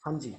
हाँ जी,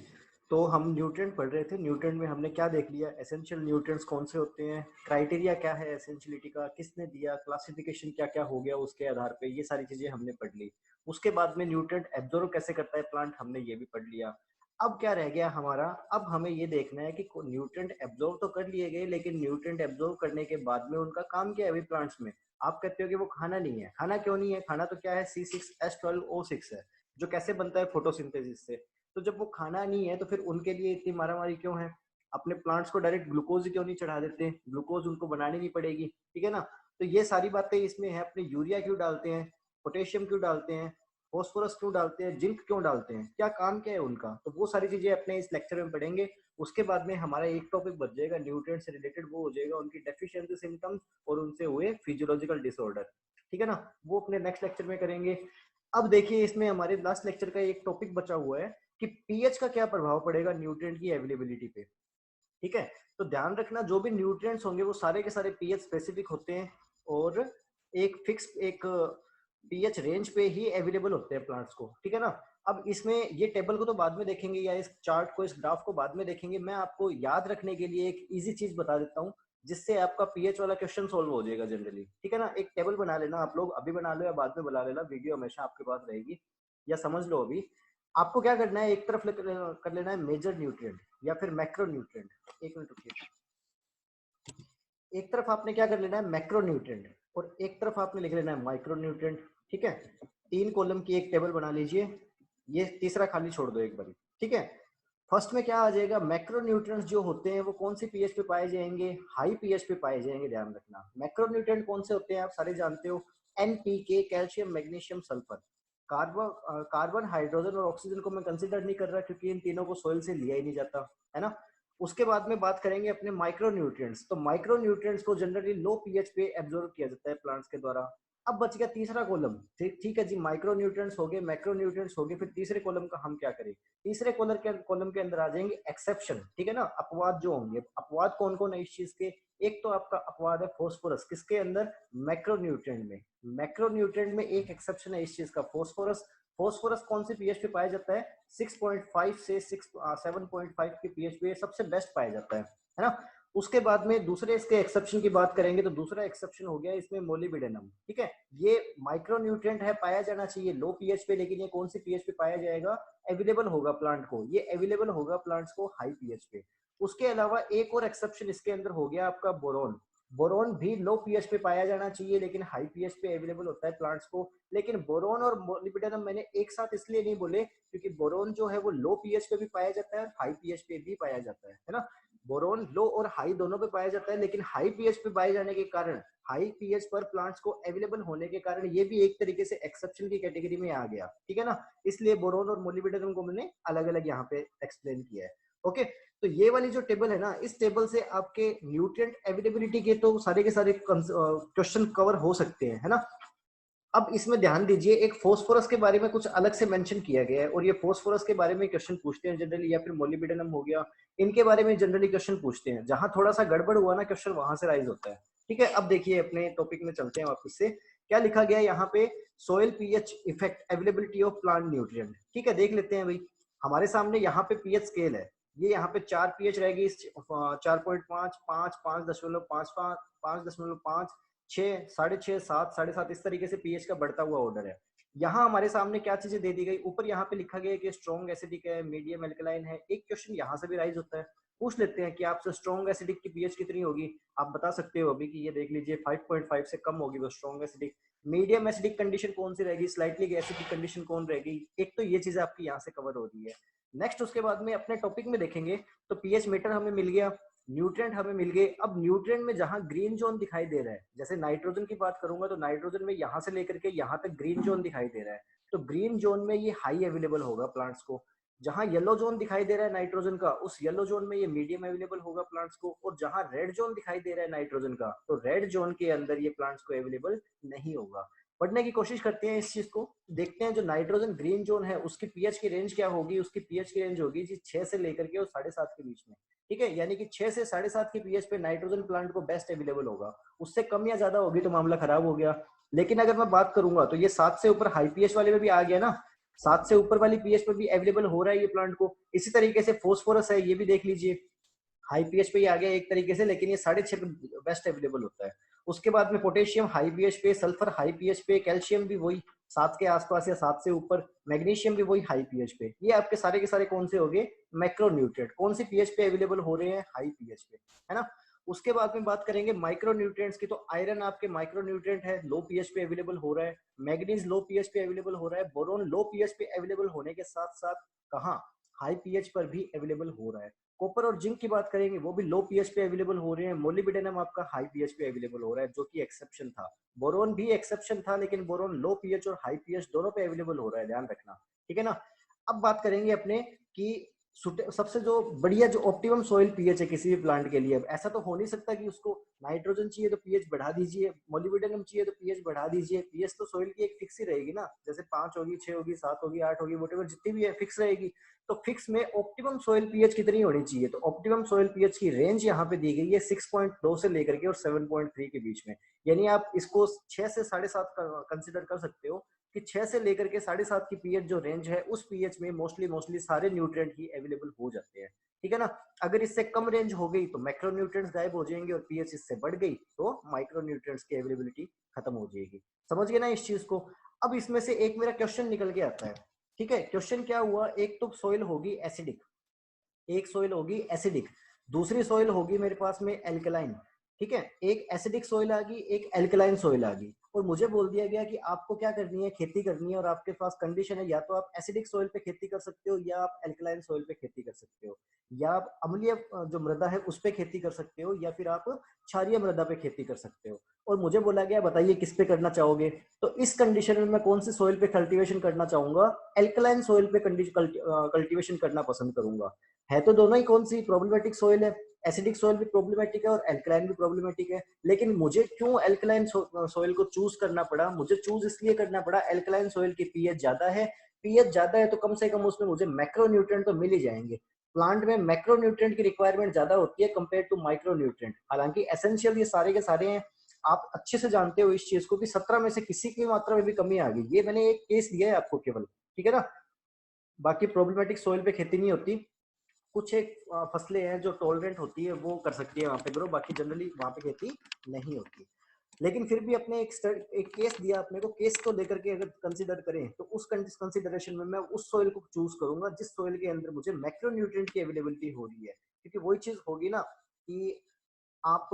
तो हम न्यूट्रिएंट पढ़ रहे थे। न्यूट्रिएंट में हमने क्या देख लिया, एसेंशियल न्यूट्रिएंट्स कौन से होते हैं, क्राइटेरिया क्या है एसेंशियलिटी का, किसने दिया, क्लासिफिकेशन क्या क्या हो गया उसके आधार पे, ये सारी चीजें हमने पढ़ ली। उसके बाद में न्यूट्रिएंट एब्जॉर्ब कैसे करता है प्लांट, हमने ये भी पढ़ लिया। अब क्या रह गया हमारा, अब हमें ये देखना है कि न्यूट्रिएंट एब्जॉर्ब तो कर लिए गए, लेकिन न्यूट्रिएंट एब्जॉर्ब करने के बाद में उनका काम क्या है अभी प्लांट्स में। आप कहते हो कि वो खाना नहीं है, खाना क्यों नहीं है, खाना तो क्या है C6H12O6 है, जो कैसे बनता है फोटोसिंथेसिस से। तो जब वो खाना नहीं है तो फिर उनके लिए इतनी मारामारी क्यों है, अपने प्लांट्स को डायरेक्ट ग्लूकोज क्यों नहीं चढ़ा देते, ग्लूकोज उनको बनानी नहीं पड़ेगी, ठीक है ना। तो ये सारी बातें इसमें है, अपने यूरिया क्यों डालते हैं, पोटेशियम क्यों डालते हैं, फॉस्फोरस क्यों डालते हैं, जिंक क्यों डालते हैं, क्या काम क्या है उनका, तो वो सारी चीजें अपने इस लेक्चर में पढ़ेंगे। उसके बाद में हमारा एक टॉपिक बच जाएगा न्यूट्रिएंट से रिलेटेड, वो हो जाएगा उनकी डेफिशिएंसी सिम्टम्स और उनसे हुए फिजियोलॉजिकल डिसऑर्डर, ठीक है ना। वो अपने नेक्स्ट लेक्चर में करेंगे। अब देखिए इसमें हमारे लास्ट लेक्चर का एक टॉपिक बचा हुआ है कि पीएच का क्या प्रभाव पड़ेगा न्यूट्रिएंट की अवेलेबिलिटी पे, ठीक है। तो ध्यान रखना जो भी न्यूट्रिएंट्स होंगे वो सारे के सारे पीएच स्पेसिफिक होते हैं और एक फिक्स एक पीएच रेंज पे ही अवेलेबल होते हैं प्लांट्स को, ठीक है ना। अब इसमें ये टेबल को तो बाद में देखेंगे या इस चार्ट को, इस ग्राफ को बाद में देखेंगे। मैं आपको याद रखने के लिए एक इजी चीज बता देता हूँ जिससे आपका पीएच वाला क्वेश्चन सोल्व हो जाएगा जनरली, ठीक है ना। एक टेबल बना लेना आप लोग, अभी बना लो या बाद में बना लेना, वीडियो हमेशा आपके पास रहेगी, या समझ लो अभी। आपको क्या करना है, एक तरफ कर लेना है मेजर न्यूट्रिएंट या फिर मैक्रो न्यूट्रिएंट। एक मिनट रुकिए। एक तरफ आपने क्या कर लेना है मैक्रो न्यूट्रिएंट और एक तरफ आपने लिख लेना है माइक्रो न्यूट्रिएंट, ठीक है। 3 कॉलम की एक टेबल बना लीजिए, ये तीसरा खाली छोड़ दो एक बारी, ठीक है। फर्स्ट में क्या आ जाएगा, मैक्रो न्यूट्रिएंट्स जो होते हैं वो कौन सी पीएच पे पाए जाएंगे, हाई पीएच पे पाए जाएंगे, ध्यान रखना। मैक्रो न्यूट्रिएंट कौन से होते हैं आप सारे जानते हो, NPK, calcium, magnesium, sulphur. Carbon hydrogen और ऑक्सीजन को मैं कंसिडर नहीं कर रहा क्योंकि इन तीनों को सोइल से लिया ही नहीं जाता, है ना। उसके बाद में बात करेंगे अपने माइक्रो न्यूट्रिएंट्स। तो माइक्रो न्यूट्रिएंट्स को जनरली लो पीएच पे एब्जॉर्ब किया जाता है प्लांट्स के द्वारा। अब बच गया तीसरा कॉलम, ठीक है जी, माइक्रो न्यूट्रिएंट्स हो गए, मैक्रो न्यूट्रिएंट्स हो गए, फिर तीसरे कॉलम का हम क्या करें। तीसरे कॉलम के अंदर आ जाएंगे एक्सेप्शन, ठीक है ना, अपवाद जो होंगे। अपवाद कौन कौन है इस चीज के, एक तो आपका अपवाद है फॉस्फोरस, किसके अंदर, मैक्रो न्यूट्रिएंट में। मैक्रो न्यूट्रिएंट में एक एक्सेप्शन है इस चीज का, फॉस्फोरस। फॉस्फोरस कौन से पीएच पे पाया जाता है, 6.5 से 7.5 के पीएच पे सबसे बेस्ट पाया जाता है ना। उसके बाद में दूसरे इसके एक्सेप्शन की बात करेंगे तो दूसरा एक्सेप्शन हो गया इसमें मोलिब्डेनम, ठीक है। ये माइक्रो न्यूट्रिएंट है, पाया जाना चाहिए लो पीएच पे, लेकिन ये कौन सी पीएच पे पाया जाएगा, अवेलेबल होगा प्लांट को, ये अवेलेबल होगा प्लांट्स को हाई पीएच पे। उसके अलावा एक और एक्सेप्शन इसके अंदर हो गया आपका बोरोन। बोरोन भी लो पीएच पे पाया जाना चाहिए लेकिन हाई पीएच पे अवेलेबल होता है प्लांट्स को। लेकिन बोरोन और मोलिब्डेनम मैंने एक साथ इसलिए नहीं बोले क्योंकि बोरोन जो है वो लो पीएच पे भी पाया जाता है और हाई पीएच पे भी पाया जाता है ना। बोरोन लो और हाई दोनों पे पाया जाता है, लेकिन हाई पीएच पे पाए जाने के कारण, हाई पीएच पर प्लांट्स को अवेलेबल होने के कारण ये भी एक तरीके से एक्सेप्शन की कैटेगरी में आ गया, ठीक है ना। इसलिए बोरोन और मोलिब्डेनम को मैंने अलग अलग यहाँ पे एक्सप्लेन किया है। ओके, तो ये वाली जो टेबल है ना, इस टेबल से आपके न्यूट्रिएंट अवेलेबिलिटी के तो सारे के सारे क्वेश्चन कवर हो सकते हैं, है ना। अब इसमें ध्यान दीजिए, एक फोस्फोरस के बारे में कुछ अलग से मेंशन किया गया है और ये फोस्फोरस के बारे में क्वेश्चन पूछते हैं जनरली, या फिर मोलिब्डेनम हो गया, इनके बारे में जनरली क्वेश्चन पूछते हैं। जहां थोड़ा सा गड़बड़ हुआ ना क्वेश्चन, वहां से राइज होता है, ठीक है। अब देखिए अपने टॉपिक में चलते हैं वापस से, क्या लिखा गया है यहाँ पे, soil pH effect availability of plant nutrient, ठीक है। देख लेते हैं भाई, हमारे सामने यहाँ पे पीएच स्केल है, ये यहाँ पे 4 पीएच रहेगी, 4.5, 5, 5.55, 5.5, 6, 6.5, 7, 7.5, इस तरीके से पीएच का बढ़ता हुआ ऑर्डर है। यहाँ हमारे सामने क्या चीजें दे दी गई, ऊपर यहाँ पे लिखा गया है कि स्ट्रॉन्ग एसिडिक है, मीडियम एल्कलाइन है। एक क्वेश्चन यहाँ से भी राइज होता है, पूछ लेते हैं कि आपसे स्ट्रॉन्ग एसिडिक की पीएच कितनी होगी, आप बता सकते हो अभी कि ये देख लीजिए 5.5 से कम होगी वो strong acidic. Medium acidic condition कौन सी रहेगी, स्लाइटली एसिडिक कंडीशन कौन रहेगी। एक तो ये चीजें आपकी यहाँ से कवर हो रही है। नेक्स्ट उसके बाद में अपने टॉपिक में देखेंगे तो पीएच मीटर हमें मिल गया, न्यूट्रिएंट हमें मिल गए। अब न्यूट्रिएंट में जहां ग्रीन जोन दिखाई दे रहा है, जैसे नाइट्रोजन की बात करूंगा तो नाइट्रोजन में यहां से लेकर के यहां तक ग्रीन जोन दिखाई दे रहा है, तो ग्रीन जोन में ये हाई अवेलेबल होगा प्लांट्स को। जहां येलो जोन दिखाई दे रहा है नाइट्रोजन का, उस येलो जोन में ये मीडियम अवेलेबल होगा प्लांट्स को। और जहां रेड जोन दिखाई दे रहा है नाइट्रोजन का, तो रेड जोन के अंदर ये प्लांट्स को अवेलेबल नहीं होगा। पढ़ने की कोशिश करते हैं इस चीज को, देखते हैं जो नाइट्रोजन ग्रीन जोन है उसकी पीएच की रेंज क्या होगी। उसकी पीएच की रेंज होगी जी 6 से लेकर के और 7.5 के बीच में, ठीक है। यानी कि 6 से 7.5 के पीएच पे नाइट्रोजन प्लांट को बेस्ट अवेलेबल होगा। उससे कम या ज्यादा होगी तो मामला खराब हो गया। लेकिन अगर मैं बात करूंगा तो ये 7 से ऊपर हाई पीएच वाले में भी आ गया ना, 7 से ऊपर वाली पीएच पे भी अवेलेबल हो रहा है ये प्लांट को। इसी तरीके से फोस्फोरस है, ये भी देख लीजिए हाई पीएच पे ही आ गया एक तरीके से, लेकिन ये 6.5 पे बेस्ट अवेलेबल होता है। उसके बाद में पोटेशियम हाई पीएच पे, सल्फर हाई पीएच पे, कैल्शियम भी वही 7 के आसपास या 7 से ऊपर, मैग्नीशियम भी वही हाई पीएच पे। ये आपके सारे के सारे कौन से हो गए, मैक्रोन्यूट्रिएंट, कौन सी पीएच पे अवेलेबल हो रहे हैं, हाई पीएच पे, है ना। उसके बाद में बात करेंगे माइक्रोन्यूट्रिएंट्स की, तो आयरन आपके माइक्रोन्यूट्रिएंट है, लो पीएच पे अवेलेबल हो रहा है। मैग्नीज लो पीएच पे अवेलेबल हो रहा है। बोरोन लो पीएच पे अवेलेबल होने के साथ साथ कहाँ, हाई पीएच पर भी अवेलेबल हो रहा है। कॉपर और जिंक की बात करेंगे, वो भी लो पीएच पे अवेलेबल हो रहे हैं। मोलिब्डेनम आपका हाई पीएच पे अवेलेबल हो रहा है, जो कि एक्सेप्शन था। बोरोन भी एक्सेप्शन था, लेकिन बोरोन लो पीएच और हाई पीएच दोनों पे अवेलेबल हो रहा है, ध्यान रखना, ठीक है ना। अब बात करेंगे अपने कि सबसे जो बढ़िया जो ऑप्टिमम सॉइल पीएच है किसी भी प्लांट के लिए। अब ऐसा तो हो नहीं सकता कि उसको नाइट्रोजन चाहिए तो पीएच बढ़ा दीजिए, मोलिब्डेनम चाहिए तो पीएच बढ़ा दीजिए। पीएच तो सॉइल की एक फिक्स ही रहेगी ना, जैसे 5 होगी, 6 होगी, 7 होगी, 8 होगी, वोटेवर जितनी भी है फिक्स रहेगी। तो फिक्स में ऑप्टिमम सॉइल पीएच कितनी होनी चाहिए, तो ऑप्टिमम सॉइल पीएच की रेंज यहाँ पे दी गई है 6.2 से लेकर के और 7.3 के बीच में। यानी आप इसको 6 से 7.5 कंसिडर कर सकते हो कि 6 से लेकर के 7.5 की पीएच जो रेंज है, उस पीएच में मोस्टली सारे न्यूट्रिएंट ही अवेलेबल हो जाते हैं, ठीक है ना। अगर इससे कम रेंज हो गई तो मैक्रोन्यूट्रिएंट्स गायब हो जाएंगे, और पीएच इससे बढ़ गई तो माइक्रोन्यूट्रिएंट्स की अवेलेबिलिटी खत्म हो जाएगी। समझ गए ना इस चीज को। अब इसमें से एक मेरा क्वेश्चन निकल के आता है, ठीक है। क्वेश्चन क्या हुआ, एक तो सॉइल होगी एसिडिक, एक सॉइल होगी एसिडिक, दूसरी सॉइल होगी मेरे पास में एल्कलाइन, ठीक है। एक एसिडिक सॉइल आ गई, एक एल्कलाइन सॉइल आ गई, और मुझे बोल दिया गया कि आपको क्या करनी है, खेती करनी है, और आपके पास कंडीशन है या तो आप एसिडिक सॉइल पे खेती कर सकते हो, या आप एल्कलाइन सॉइल पे खेती कर सकते हो, या आप अम्लीय जो मृदा है उस पे खेती कर सकते हो, या फिर आप क्षारीय मृदा पे खेती कर सकते हो। और मुझे बोला गया बताइए किस पे करना चाहोगे। तो इस कंडीशन में मैं कौन सी सॉइल पे कल्टीवेशन करना चाहूंगा, एल्कलाइन सॉइल पे कल्टीवेशन करना पसंद करूंगा। है तो दोनों ही कौन सी प्रॉब्लमेटिक सॉइल है, एसिडिक सॉइल भी प्रॉब्लमेटिक है और एल्कलाइन भी प्रॉब्लमेटिक है। लेकिन मुझे क्यों एल्कलाइन सॉइल को चूज करना पड़ा, मुझे चूज इसलिए करना पड़ा, एल्कलाइन सॉइल की पीएच ज्यादा है। पीएच ज्यादा है तो कम से कम उसमें मुझे मैक्रोन्यूट्रिएंट तो मिल ही जाएंगे। प्लांट में मैक्रोन्यूट्रिएंट की रिक्वायरमेंट ज्यादा होती है कंपेयर टू माइक्रोन्यूट्रिएंट। हालांकि एसेंशियल ये सारे के सारे हैं, आप अच्छे से जानते हो इस चीज को कि 17 में से किसी की मात्रा में भी कमी आ गई। ये मैंने एक केस दिया है आपको केवल, ठीक है ना। बाकी प्रॉब्लमेटिक सॉइल पे खेती नहीं होती। कुछ एक फसलें हैं जो टॉलरेंट होती है, वो कर सकती है वहां पे ग्रो, बाकी जनरली वहां पे खेती नहीं होती। लेकिन फिर भी अपने एक केस दिया अपने को, केस को लेकर के अगर कंसीडर करें तो उस कंसीडरेशन में मैं उस सोइल को चूज करूंगा जिस सोइल के अंदर मुझे मैक्रोन्यूट्रिएंट की अवेलेबिलिटी हो रही है। क्योंकि वही चीज होगी ना कि आप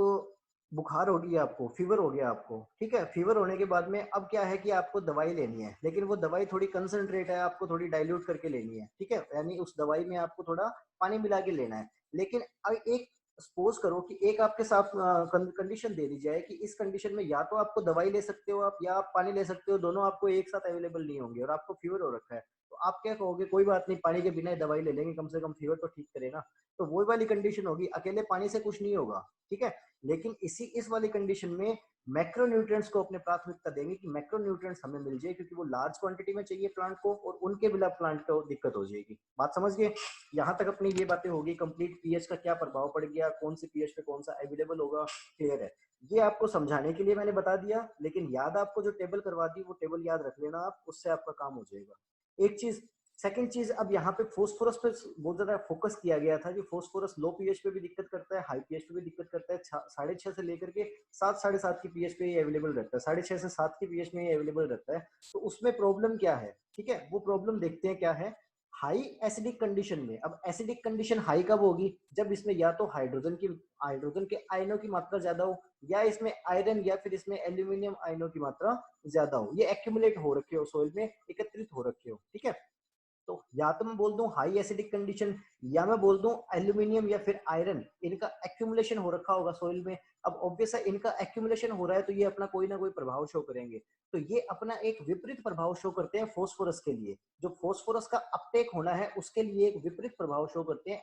बुखार हो गया, आपको फीवर हो गया आपको, ठीक है। फीवर होने के बाद में अब क्या है कि आपको दवाई लेनी है, लेकिन वो दवाई थोड़ी कंसंट्रेट है, आपको थोड़ी डाइल्यूट करके लेनी है, ठीक है। यानी उस दवाई में आपको थोड़ा पानी मिला के लेना है। लेकिन अब एक सपोज करो कि एक आपके साथ कंडीशन दे दी जाए कि इस कंडीशन में या तो आपको दवाई ले सकते हो आप, या आप पानी ले सकते हो, दोनों आपको एक साथ अवेलेबल नहीं होंगे, और आपको फीवर हो रखा है। तो आप क्या कहोगे, कोई बात नहीं, पानी के बिना ही दवाई ले लेंगे, कम से कम फीवर तो ठीक करेगा। तो वो वाली कंडीशन होगी, अकेले पानी से कुछ नहीं होगा, ठीक है। लेकिन इस वाली कंडीशन में मैक्रोन्यूट्रिएंट्स को अपने प्राथमिकता देंगे कि मैक्रोन्यूट्रिएंट्स हमें मिल जाए, क्योंकि वो लार्ज क्वांटिटी में चाहिए प्लांट को, और उनके बिना प्लांट को दिक्कत हो जाएगी। बात समझ गए। यहाँ तक अपनी ये बातें होगी कंप्लीट, पीएच का क्या प्रभाव पड़ गया, कौन सी पीएच पे कौन सा अवेलेबल होगा, क्लियर है। ये आपको समझाने के लिए मैंने बता दिया, लेकिन याद आपको जो टेबल करवा दी वो टेबल याद रख लेना आप, उससे आपका काम हो जाएगा। एक चीज, सेकंड चीज, अब यहाँ पे फोस्फोरस पे बहुत ज्यादा फोकस किया गया था कि फोस्फोरस लो पीएच पे भी दिक्कत करता है, हाई पीएच पे भी दिक्कत करता है। 6.5 से लेकर के 7, 7.5 की पीएच पे ही अवेलेबल रहता है, 6.5 से 7 की पीएच में ही अवेलेबल रहता है। तो उसमें प्रॉब्लम क्या है, ठीक है, वो प्रॉब्लम देखते हैं क्या है। हाई एसिडिक कंडीशन में, अब एसिडिक कंडीशन हाई कब होगी, जब इसमें या तो हाइड्रोजन के आयनों की मात्रा ज्यादा हो, या इसमें आयरन या फिर इसमें एल्यूमिनियम आयनों की मात्रा ज्यादा हो, ये एक्यूमुलेट हो रखे हो, सॉइल में एकत्रित हो रखे हो, ठीक है। तो या तो मैं बोल दूं हाई एसिडिक कंडीशन, या मैं बोल दूं एल्यूमिनियम या फिर आयरन, इनका एक्यूमुलेशन हो रखा होगा सॉइल में। अब ऑब्वियस है इनका एक्यूमुलेशन हो रहा है, तो ये अपना कोई ना कोई प्रभाव शो करेंगे। तो ये अपना एक विपरीत प्रभाव शो करते हैं फोस्फोरस के लिए। जो फोस्फोरस का अपटेक होना है उसके लिए एक विपरीत प्रभाव शो करते हैं,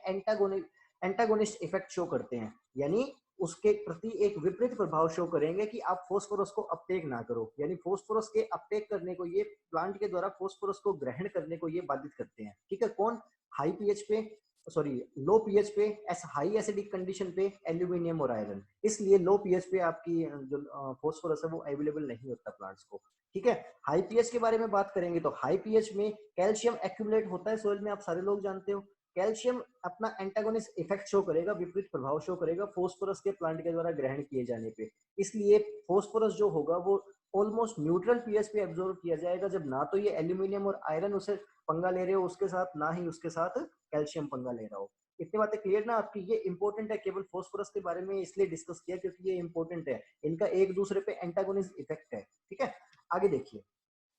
एंटागोनिस्ट इफेक्ट शो करते हैं। यानी उसके प्रति एक विपरीत प्रभाव शो करेंगे कि आप फोस्फोरस को अपटेक ना करो, यानी फोस्फोरस के अपटेक करने को, ये प्लांट के द्वारा फोस्फोरस को ग्रहण करने को ये बाधित करते हैं, ठीक है। कौन, हाई पीएच पे सॉरी लो पीएच पे, हाई एसिडिक कंडीशन पे एल्यूमिनियम और आयरन, इसलिए लो पीएच पे आपकी जो फॉस्फोरस है वो अवेलेबल नहीं होता प्लांट्स को। ठीक है, हाई पीएच के बारे में बात करेंगे तो हाई पीएच में कैल्शियम एक्यूमुलेट होता है सोइल में, आप सारे लोग जानते हो। कैल्शियम अपना एंटागोनिस्ट इफेक्ट शो करेगा, विपरीत प्रभाव शो करेगा फोस्फोरस के प्लांट के द्वारा ग्रहण किए जाने पे, इसलिए फोस्फोरस जो होगा वो ऑलमोस्ट न्यूट्रल पीएच पे एब्जॉर्ब किया जाएगा, जब ना तो ये एल्यूमिनियम और आयरन उसे पंगा ले रहे हो उसके साथ, ना ही उसके साथ कैल्शियम पंगा ले रहा हो। इतनी बातें क्लियर ना आपकी, ये इंपॉर्टेंट है, केवल फोस्फोरस के बारे में इसलिए डिस्कस किया क्योंकि ये इंपॉर्टेंट है, इनका एक दूसरे पे एंटागोनिस्ट इफेक्ट है। ठीक है, आगे देखिए।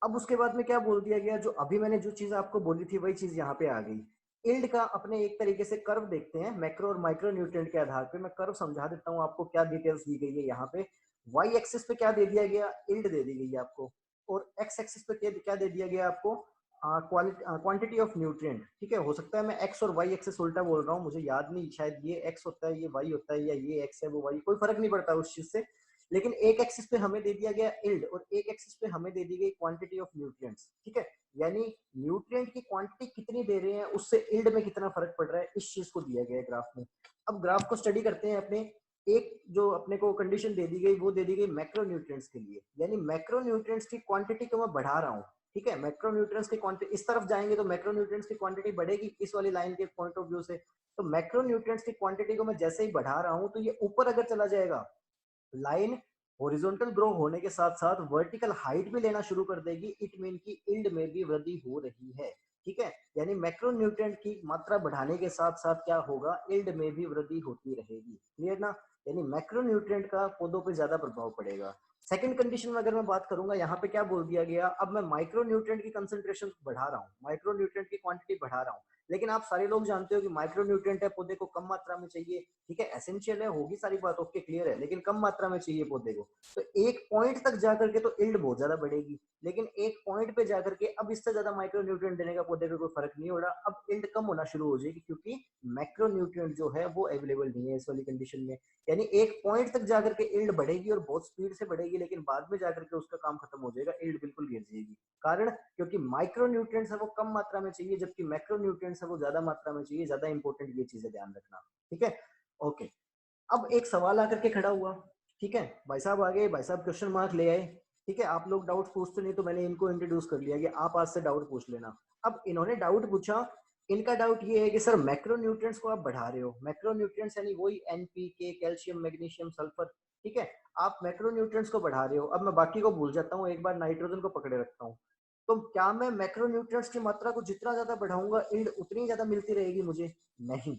अब उसके बाद में क्या बोल दिया गया, जो अभी मैंने जो चीज आपको बोली थी वही चीज यहाँ पे आ गई। इल्ड का अपने एक तरीके से कर्व देखते हैं, मैक्रो और माइक्रो न्यूट्रिएंट के आधार पे। मैं कर्व समझा देता हूँ आपको, क्या डिटेल्स दी गई है यहाँ पे। वाई एक्सिस पे क्या दे दिया गया, इल्ड दे दी गई है आपको, और एक्स एक्सिस पे क्या दे दिया गया आपको, क्वांटिटी ऑफ न्यूट्रिएंट। ठीक है, हो सकता है मैं एक्स और वाई एक्सिस उल्टा बोल रहा हूँ, मुझे याद नहीं, शायद ये एक्स होता है ये वाई होता है, या ये एक्स है वो वाई, कोई फर्क नहीं पड़ता उस चीज से। लेकिन एक एक्सिस पे हमें दे दिया गया इल्ड और एक एक्सिस पे हमें दे दी गई क्वांटिटी ऑफ न्यूट्रिएंट्स। ठीक है, यानी न्यूट्रिएंट की क्वांटिटी कितनी दे रहे हैं उससे इल्ड में कितना फर्क पड़ रहा है, इस चीज को दिया गया है ग्राफ में। अब ग्राफ को स्टडी करते हैं अपने। एक जो अपने को कंडीशन दे दी गई वो दे दी गई मैक्रो न्यूट्रिएंट्स के लिए, यानी मैक्रो न्यूट्रिएंट्स की क्वांटिटी को मैं बढ़ा रहा हूँ। ठीक है, मैक्रो न्यूट्रिएंट्स की क्वांटिटी इस तरफ जाएंगे तो मैक्रो न्यूट्रिएंट्स की क्वांटिटी बढ़ेगी इस वाली लाइन के पॉइंट ऑफ व्यू से। तो मैक्रो न्यूट्रिएंट्स की क्वांटिटी को मैं जैसे ही बढ़ा रहा हूँ तो ये ऊपर अगर चला जाएगा, लाइन हॉरिजॉन्टल ग्रो होने के साथ साथ वर्टिकल हाइट भी लेना शुरू कर देगी, इट मीन की इल्ड में भी वृद्धि हो रही है। ठीक है, यानी मैक्रो न्यूट्रिएंट की मात्रा बढ़ाने के साथ साथ क्या होगा, इल्ड में भी वृद्धि होती रहेगी। क्लियर ना, यानी मैक्रो न्यूट्रिएंट का पौधों पे ज्यादा प्रभाव पड़ेगा। सेकंड कंडीशन में अगर मैं बात करूंगा, यहाँ पे क्या बोल दिया गया, अब मैं माइक्रो न्यूट्रिएंट की कंसंट्रेशन बढ़ा रहा हूँ, माइक्रो न्यूट्रिएंट की क्वांटिटी बढ़ा रहा हूँ, लेकिन आप सारे लोग जानते हो कि माइक्रो न्यूट्रिएंट है पौधे को कम मात्रा में चाहिए। ठीक है, एसेंशियल है, होगी सारी बात ओके क्लियर है, लेकिन कम मात्रा में चाहिए पौधे को। तो एक पॉइंट तक जाकर के तो इल्ड बहुत ज्यादा बढ़ेगी, लेकिन एक पॉइंट पे जाकर के अब इससे ज्यादा माइक्रो न्यूट्रिएंट देने का पौधे पे कोई फर्क नहीं हो रहा, अब इल्ड कम होना शुरू हो जाएगी क्योंकि मैक्रो न्यूट्रिएंट जो है वो अवेलेबल नहीं है इस वाली कंडीशन में। यानी एक पॉइंट तक जाकर के इल्ड बढ़ेगी और बहुत स्पीड से बढ़ेगी, लेकिन बाद में जाकर के उसका काम खत्म हो जाएगा, इल्ड बिल्कुल गिर जाएगी। कारण क्योंकि माइक्रो न्यूट्रिएंट्स है वो कम मात्रा में चाहिए, जबकि मैक्रो न्यूट्रिएंट्स है वो ज्यादा मात्रा में चाहिए। ज्यादा इंपॉर्टेंट ये चीजें ध्यान रखना। ठीक है, ओके। अब एक सवाल आकर के खड़ा हुआ। ठीक है, भाई साहब आ गए, भाई साहब क्वेश्चन मार्क ले आए। ठीक है, आप लोग डाउट पूछते नहीं तो मैंने इनको इंट्रोड्यूस कर लिया कि आप आज से डाउट पूछ लेना। अब इन्होंने डाउट पूछा, इनका डाउट ये है कि सर मैक्रो न्यूट्रिएंट्स को आप बढ़ा रहे हो, मैक्रो न्यूट्रिएंट्स यानी वही एनपीके, कैल्शियम, मैग्नीशियम, सल्फर। ठीक है, आप मैक्रो न्यूट्रिएंट्स को बढ़ा रहे हो, अब मैं बाकी को भूल जाता हूँ, एक बार नाइट्रोजन को पकड़े रखता हूँ। तो क्या मैं मैक्रो न्यूट्रिएंट्स की मात्रा को जितना ज्यादा बढ़ाऊंगा इल्ड उतनी ज्यादा मिलती रहेगी मुझे? नहीं।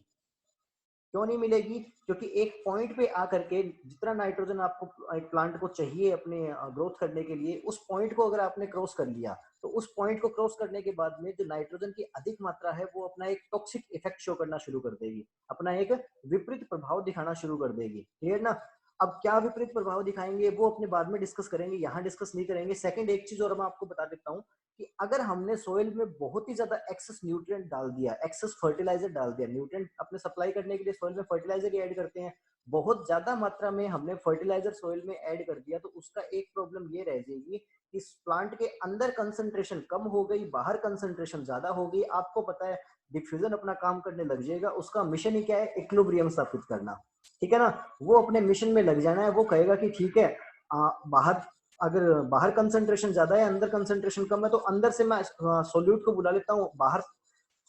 क्यों नहीं मिलेगी? क्योंकि एक पॉइंट पे आकर के जितना नाइट्रोजन आपको एक प्लांट को चाहिए अपने ग्रोथ करने के लिए, उस पॉइंट को अगर आपने क्रॉस कर लिया तो उस पॉइंट को क्रॉस करने के बाद में जो नाइट्रोजन की अधिक मात्रा है वो अपना एक टॉक्सिक इफेक्ट शो करना शुरू कर देगी, अपना एक विपरीत प्रभाव दिखाना शुरू कर देगी। क्लियर ना? अब क्या विपरीत प्रभाव दिखाएंगे वो अपने बाद में डिस्कस करेंगे, यहाँ डिस्कस नहीं करेंगे। सेकंड एक चीज और मैं आपको बता देता हूँ कि अगर हमने सोइल में बहुत ही ज्यादा एक्सेस न्यूट्रिएंट डाल दिया, एक्सेस फर्टिलाइजर डाल दिया, न्यूट्रिएंट अपने सप्लाई करने के लिए सोइल में फर्टिलाइजर ऐड करते हैं, बहुत ज्यादा मात्रा में हमने फर्टिलाइजर सोइल में ऐड कर दिया, तो उसका एक प्रॉब्लम ये रह जाएगी कि इस प्लांट के अंदर कंसंट्रेशन कम हो गई, बाहर कंसंट्रेशन ज्यादा हो गई। आपको पता है डिफ्यूजन अपना काम करने लग जाएगा, उसका मिशन ही क्या है, इक्विलिब्रियम स्थापित करना। ठीक है ना, वो अपने मिशन में लग जाना है। वो कहेगा कि ठीक है, बाहर अगर बाहर कंसंट्रेशन ज्यादा है अंदर कंसंट्रेशन कम है, तो अंदर से मैं सोल्यूट को बुला लेता हूँ बाहर,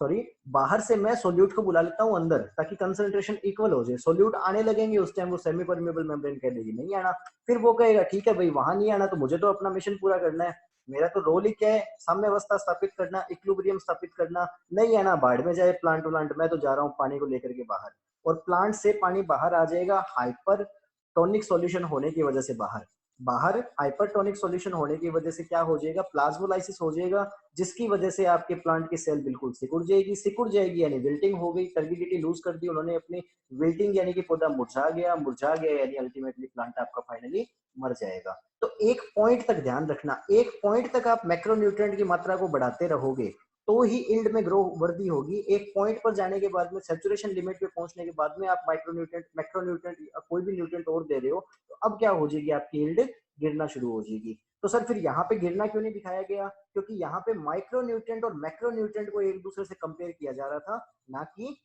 सॉरी बाहर से मैं सोल्यूट को बुला लेता हूँ अंदर, ताकि कंसंट्रेशन इक्वल हो जाए। सोल्यूट आने लगेंगे उस टाइम वो सेमी परमेबल मेम्ब्रेन कह देगी नहीं आना, फिर वो कहेगा ठीक है भाई वहां नहीं आना तो मुझे तो अपना मिशन पूरा करना है, मेरा तो रोल ही क्या है, साम्यावस्था स्थापित करना, इक्विलिब्रियम स्थापित करना। नहीं आना बाढ़ में जाए प्लांट व्लांट, मैं तो जा रहा हूँ पानी को लेकर के बाहर, और प्लांट से पानी बाहर आ जाएगा हाइपर टॉनिक सॉल्यूशन होने की वजह से। बाहर बाहर हाइपरटोनिक सॉल्यूशन होने की वजह से क्या हो जाएगा, प्लाज्मोलाइसिस हो जाएगा, जिसकी वजह से आपके प्लांट की सेल बिल्कुल सिकुड़ जाएगी। सिकुड़ जाएगी यानी विल्टिंग हो गई, टर्बिडिटी लूज कर दी उन्होंने अपनी, विल्टिंग यानी कि पौधा मुरझा गया, मुरझा गया यानी अल्टीमेटली प्लांट आपका फाइनली मर जाएगा। तो एक पॉइंट तक ध्यान रखना, एक पॉइंट तक आप मैक्रोन्यूट्रिएंट की मात्रा को बढ़ाते रहोगे तो ही इल्ड में ग्रो वृद्धि होगी। एक पॉइंट पर जाने के बाद में, सैचुरेशन लिमिट पे पहुंचने के बाद में आप माइक्रोन्यूट्रिएंट, मैक्रोन्यूट्रिएंट कोई भी न्यूट्रिएंट और दे रहे हो, तो अब क्या हो जाएगी, आपकी इल्ड गिरना शुरू हो जाएगी। तो सर फिर यहाँ पे गिरना क्यों नहीं दिखाया गया? क्योंकि यहाँ पे माइक्रो न्यूट्रिएंट और मैक्रो न्यूट्रिएंट को एक दूसरे से कंपेयर किया जा रहा था, ना कि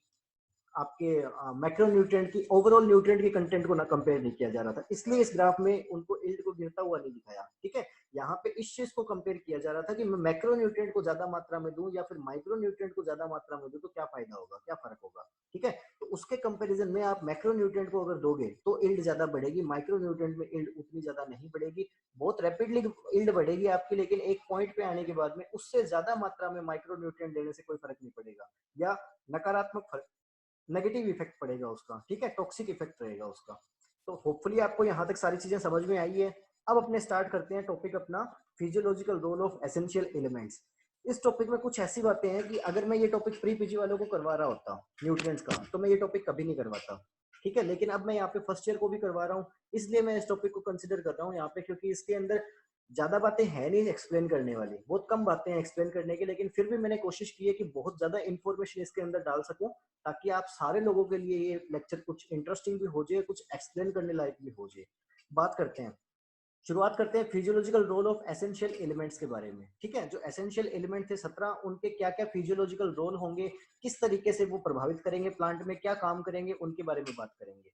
आपके मैक्रो न्यूट्रिएंट की ओवरऑल न्यूट्रिएंट की कंटेंट को ना कंपेयर नहीं किया जा रहा था, इसलिए इस ग्राफ में उनको यील्ड को गिरता हुआ नहीं दिखाया। ठीक है, यहाँ पे इस चीज को कंपेयर किया जा रहा था कि मैं मैक्रो न्यूट्रिएंट को ज्यादा मात्रा में दूं या फिर माइक्रो न्यूट्रिएंट को ज्यादा मात्रा में दूं तो क्या फायदा होगा, क्या फर्क होगा। ठीक है, तो उसके कंपैरिजन में आप मैक्रो न्यूट्रिएंट को अगर दोगे तो यील्ड ज्यादा बढ़ेगी, माइक्रो न्यूट्रिएंट में यील्ड उतनी ज्यादा नहीं बढ़ेगी। बहुत रैपिडली यील्ड बढ़ेगी आपकी, लेकिन एक पॉइंट पे आने के बाद में उससे ज्यादा मात्रा में माइक्रो न्यूट्रिएंट देने से कोई फर्क नहीं पड़ेगा, या नकारात्मक फर्क, नेगेटिव इफेक्ट पड़ेगा उसका। ठीक है, टॉक्सिक इफेक्ट रहेगा उसका। तो होपफुली आपको यहाँ तक सारी चीजें समझ में आई है। अब अपने स्टार्ट करते हैं टॉपिक अपना, physiological role of essential elements. इस टॉपिक में कुछ ऐसी बातें हैं कि अगर मैं ये टॉपिक प्री पीजी वालों को करवा रहा होता न्यूट्रिएंट्स का, तो मैं ये टॉपिक कभी नहीं करवाता। ठीक है, लेकिन अब मैं यहाँ पे फर्स्ट ईयर को भी करवा रहा हूँ, इसलिए मैं इस टॉपिक को कंसिडर कर रहा हूँ यहाँ पे, क्योंकि इसके अंदर ज्यादा बातें हैं नहीं एक्सप्लेन करने वाली, बहुत कम बातें हैं एक्सप्लेन करने की, लेकिन फिर भी मैंने कोशिश की है कि बहुत ज्यादा इन्फॉर्मेशन इसके अंदर डाल सकूं, ताकि आप सारे लोगों के लिए ये लेक्चर कुछ इंटरेस्टिंग भी हो जाए, कुछ एक्सप्लेन करने लायक भी हो जाए। बात करते हैं, शुरुआत करते हैं physiological role of essential elements के बारे में। ठीक है, जो एसेंशियल एलिमेंट थे 17, उनके क्या क्या फिजियोलॉजिकल रोल होंगे, किस तरीके से वो प्रभावित करेंगे प्लांट में, क्या काम करेंगे, उनके बारे में बात करेंगे।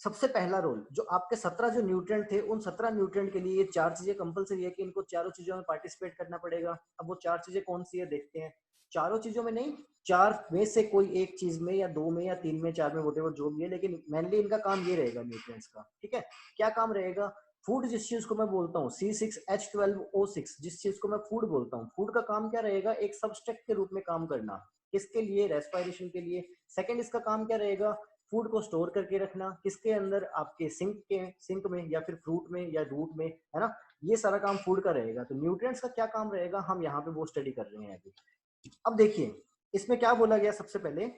सबसे पहला रोल, जो आपके 17 जो न्यूट्रिएंट थे, उन 17 न्यूट्रिएंट के लिए ये 4 चीजें कंपलसरी है कि इनको चारों चीजों में पार्टिसिपेट करना पड़ेगा। अब वो 4 चीजें कौन सी है देखते हैं। चारों चीजों में नहीं, 4 में से कोई एक चीज में या 2 में या 3 में, 4 में, वोटेवर जो भी है, लेकिन मेनली इनका काम ये रहेगा न्यूट्रिएंट्स का। ठीक है, क्या काम रहेगा। फूड, जिस चीज को मैं बोलता हूँ C6H12O6, जिस चीज को मैं फूड बोलता हूँ, फूड का काम क्या रहेगा, एक सबस्ट्रेट के रूप में काम करना। किसके लिए, रेस्पिरेशन के लिए। सेकंड, इसका काम क्या रहेगा, फूड को स्टोर करके रखना, किसके अंदर, आपके सिंक में या फिर फ्रूट में या रूट में, है ना। ये सारा काम फूड का रहेगा। तो न्यूट्रिएंट्स का क्या काम रहेगा, हम यहाँ पे वो स्टडी कर रहे हैं अभी। अब देखिए इसमें क्या बोला गया सबसे पहले।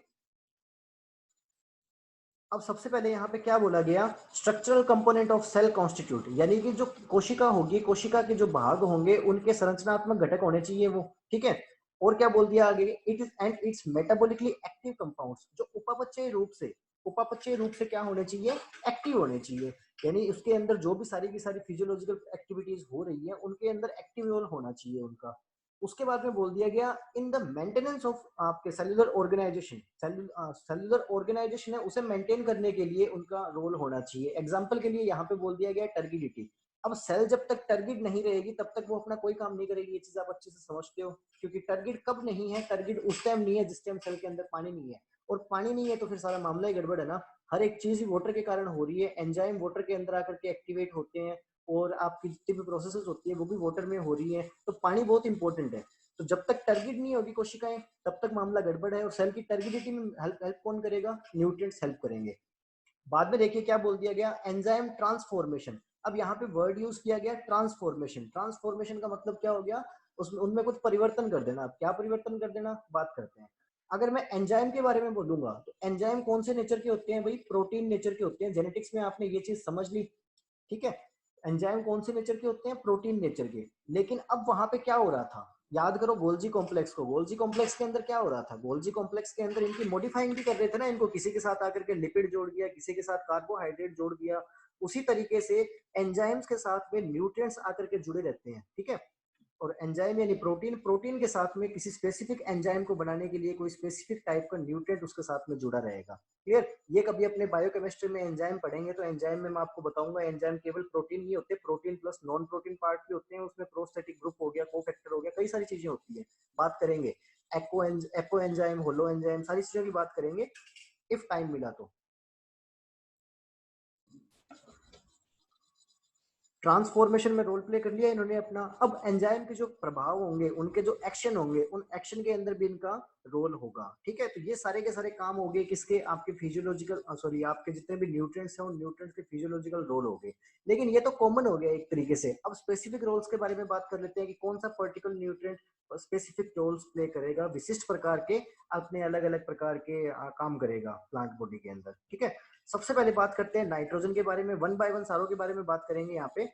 अब सबसे पहले यहाँ पे क्या बोला गया, structural component of cell constitute, यानी कि जो कोशिका होगी, कोशिका के जो भाग होंगे, उनके संरचनात्मक घटक होने चाहिए वो। ठीक है, और क्या बोल दिया आगे, it is and it's metabolically active compounds, जो उपापचयी रूप से क्या होने चाहिए, एक्टिव होने चाहिए। यानी उसके अंदर जो भी सारी की सारी फिजियोलॉजिकल एक्टिविटीज हो रही है, उनके अंदर एक्टिव रोल होना चाहिए उनका। उसके बाद में बोल दिया गया, इन द मेंटेनेंस ऑफ आपके सेल्यूलर ऑर्गेनाइजेशन, सेल्यूलर ऑर्गेनाइजेशन है उसे मेंटेन करने के लिए उनका रोल होना चाहिए। एग्जांपल के लिए यहाँ पे बोल दिया गया टर्गिडिटी। अब सेल जब तक टर्गिड नहीं रहेगी तब तक वो अपना कोई काम नहीं करेगी, ये चीज आप अच्छे से समझते हो। क्योंकि टर्गिड कब नहीं है, टर्गिड उस टाइम नहीं है जिस टाइम सेल के अंदर पानी नहीं है, और पानी नहीं है तो फिर सारा मामला ही गड़बड़ है ना। हर एक चीज ही वाटर के कारण हो रही है, एंजाइम वाटर के अंदर आकर के एक्टिवेट होते हैं, और आपकी जितनी भी प्रोसेसेस होती है वो भी वाटर में हो रही है। तो पानी बहुत इंपॉर्टेंट है। तो जब तक टारगेट नहीं होगी कोशिकाएं, तब तक मामला गड़बड़ है। और सेल की टारगेटिविटी में हेल्प कौन करेगा, न्यूट्रिएंट्स हेल्प करेंगे। बाद में देखिए क्या बोल दिया गया, एंजाइम ट्रांसफॉर्मेशन। अब यहाँ पे वर्ड यूज किया गया ट्रांसफॉर्मेशन। ट्रांसफॉर्मेशन का मतलब क्या हो गया, उसमें उनमें कुछ परिवर्तन कर देना। अब क्या परिवर्तन कर देना, बात करते हैं। अगर मैं एंजाइम के बारे में बोलूंगा तो एंजाइम कौन से नेचर के होते हैं भाई, प्रोटीन नेचर के होते हैं। जेनेटिक्स में आपने ये चीज समझ ली। ठीक है, एंजाइम कौन से नेचर के होते हैं, प्रोटीन नेचर के। लेकिन अब वहां पे क्या हो रहा था, याद करो गोल्जी कॉम्प्लेक्स को। गोल्जी कॉम्प्लेक्स के अंदर क्या हो रहा था, गोल्जी कॉम्प्लेक्स के अंदर इनकी मॉडिफाइंग भी कर रहे थे ना इनको, किसी के साथ आकर के लिपिड जोड़ दिया, किसी के साथ कार्बोहाइड्रेट जोड़ दिया। उसी तरीके से एंजाइम्स के साथ में न्यूट्रिएंट्स आकर के जुड़े रहते हैं। ठीक है, और एंजाइम यानी प्रोटीन, प्रोटीन के साथ में किसी स्पेसिफिक एंजाइम को बनाने के लिए कोई स्पेसिफिक टाइप का न्यूट्रिएंट उसके साथ में जुड़ा रहेगा। क्लियर, ये कभी अपने बायोकेमिस्ट्री में एंजाइम पढ़ेंगे तो एंजाइम में मैं आपको बताऊंगा, एंजाइम केवल प्रोटीन नहीं होते, protein plus non protein part भी होते हैं उसमें। प्रोस्टेटिक ग्रुप हो गया, कोफैक्टर हो गया, कई सारी चीजें होती है, बात करेंगे। एक्ो एंजाइम, होलो एंजाइम, सारी चीजों की बात करेंगे इफ टाइम मिला तो। ट्रांसफॉर्मेशन में रोल प्ले कर लिया इन्होंने अपना। अब एंजाइम के जो प्रभाव होंगे, उनके जो एक्शन होंगे, उन एक्शन के अंदर भी इनका रोल होगा। ठीक है, तो ये सारे के सारे काम हो गए किसके, आपके फिजियोलॉजिकल, सॉरी आपके जितने भी न्यूट्रिएंट्स हैं उन न्यूट्रिएंट्स के फिजियोलॉजिकल रोल हो गए। लेकिन ये तो कॉमन हो गया एक तरीके से। अब स्पेसिफिक रोल्स के बारे में बात कर लेते हैं कि कौन सा particular nutrient specific roles play करेगा, विशिष्ट प्रकार के, अपने अलग अलग प्रकार के काम करेगा प्लांट बॉडी के अंदर। ठीक है, सबसे पहले बात करते हैं नाइट्रोजन के बारे में, वन बाय वन सारों के बारे में बात करेंगे यहाँ पे।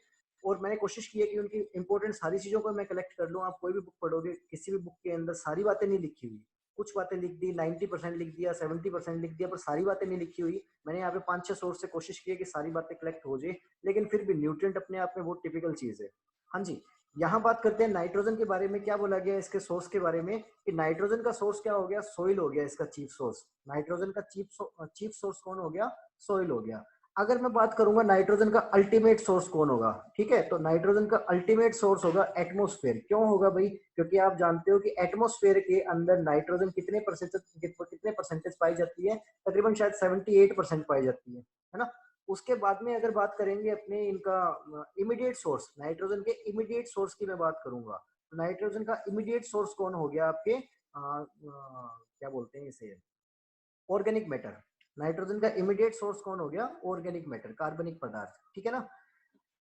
और मैंने कोशिश की है कि उनकी इंपॉर्टेंट सारी चीजों को मैं कलेक्ट कर लूँ। आप कोई भी बुक पढ़ोगे, किसी भी बुक के अंदर सारी बातें नहीं लिखी हुई, कुछ बातें लिख दी, 90% लिख दिया, 70% लिख दिया, पर सारी बातें नहीं लिखी हुई। मैंने यहाँ पे 5-6 सोर्स से कोशिश की है कि सारी बातें कलेक्ट हो जाए। लेकिन फिर भी न्यूट्रिएंट अपने आप में बहुत टिपिकल चीज है। हाँ जी, यहाँ बात करते हैं नाइट्रोजन के बारे में। क्या बोला गया इसके सोर्स के बारे में कि नाइट्रोजन का सोर्स क्या हो गया, सोइल हो गया इसका चीफ सोर्स। नाइट्रोजन का चीफ सोर्स कौन हो गया, सोइल हो गया। अगर मैं बात करूंगा नाइट्रोजन का अल्टीमेट सोर्स कौन होगा, ठीक है, तो नाइट्रोजन का अल्टीमेट सोर्स होगा एटमोस्फेयर। क्यों होगा भाई, क्योंकि आप जानते हो कि एटमोस्फेयर के अंदर नाइट्रोजन कितने परसेंटेज पाई जाती है, तकरीबन शायद 78% पाई जाती है ना। उसके बाद में अगर बात करेंगे अपने इनका इमीडिएट सोर्स, नाइट्रोजन के इमीडिएट सोर्स की मैं बात करूंगा, नाइट्रोजन का इमीडिएट सोर्स कौन हो गया आपके क्या बोलते हैं इसे, ऑर्गेनिक मैटर। नाइट्रोजन का इमीडिएट सोर्स कौन हो गया, ऑर्गेनिक मैटर, कार्बनिक पदार्थ, ठीक है ना।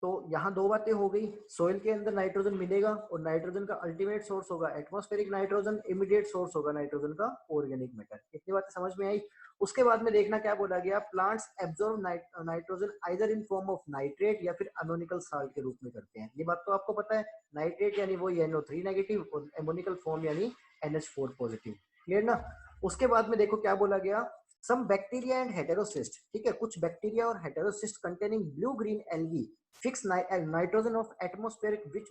तो यहाँ दो बातें हो गई, सोइल के अंदर नाइट्रोजन मिलेगा और नाइट्रोजन का अल्टीमेट सोर्स होगा एटमॉस्फेरिक नाइट्रोजन, इमीडिएट सोर्स होगा नाइट्रोजन का ऑर्गेनिक मैटर। इतनी बातें समझ में आई। उसके बाद में देखना क्या बोला गया, plants absorb nitrogen either in form of nitrate या फिर अमोनिकल साल्ट के रूप में करते हैं। ये बात तो आपको पता है, नाइट्रेट यानी वो NO3 नेगेटिव और अमोनिकल फॉर्म यानी NH4 पॉजिटिव, क्लियर ना। उसके बाद में देखो क्या बोला गया, सम बैक्टीरिया एंड हेटेरोसिस्ट, ठीक है, कुछ बैक्टीरिया और heterocyst containing blue green algae fix nitrogen of atmospheric which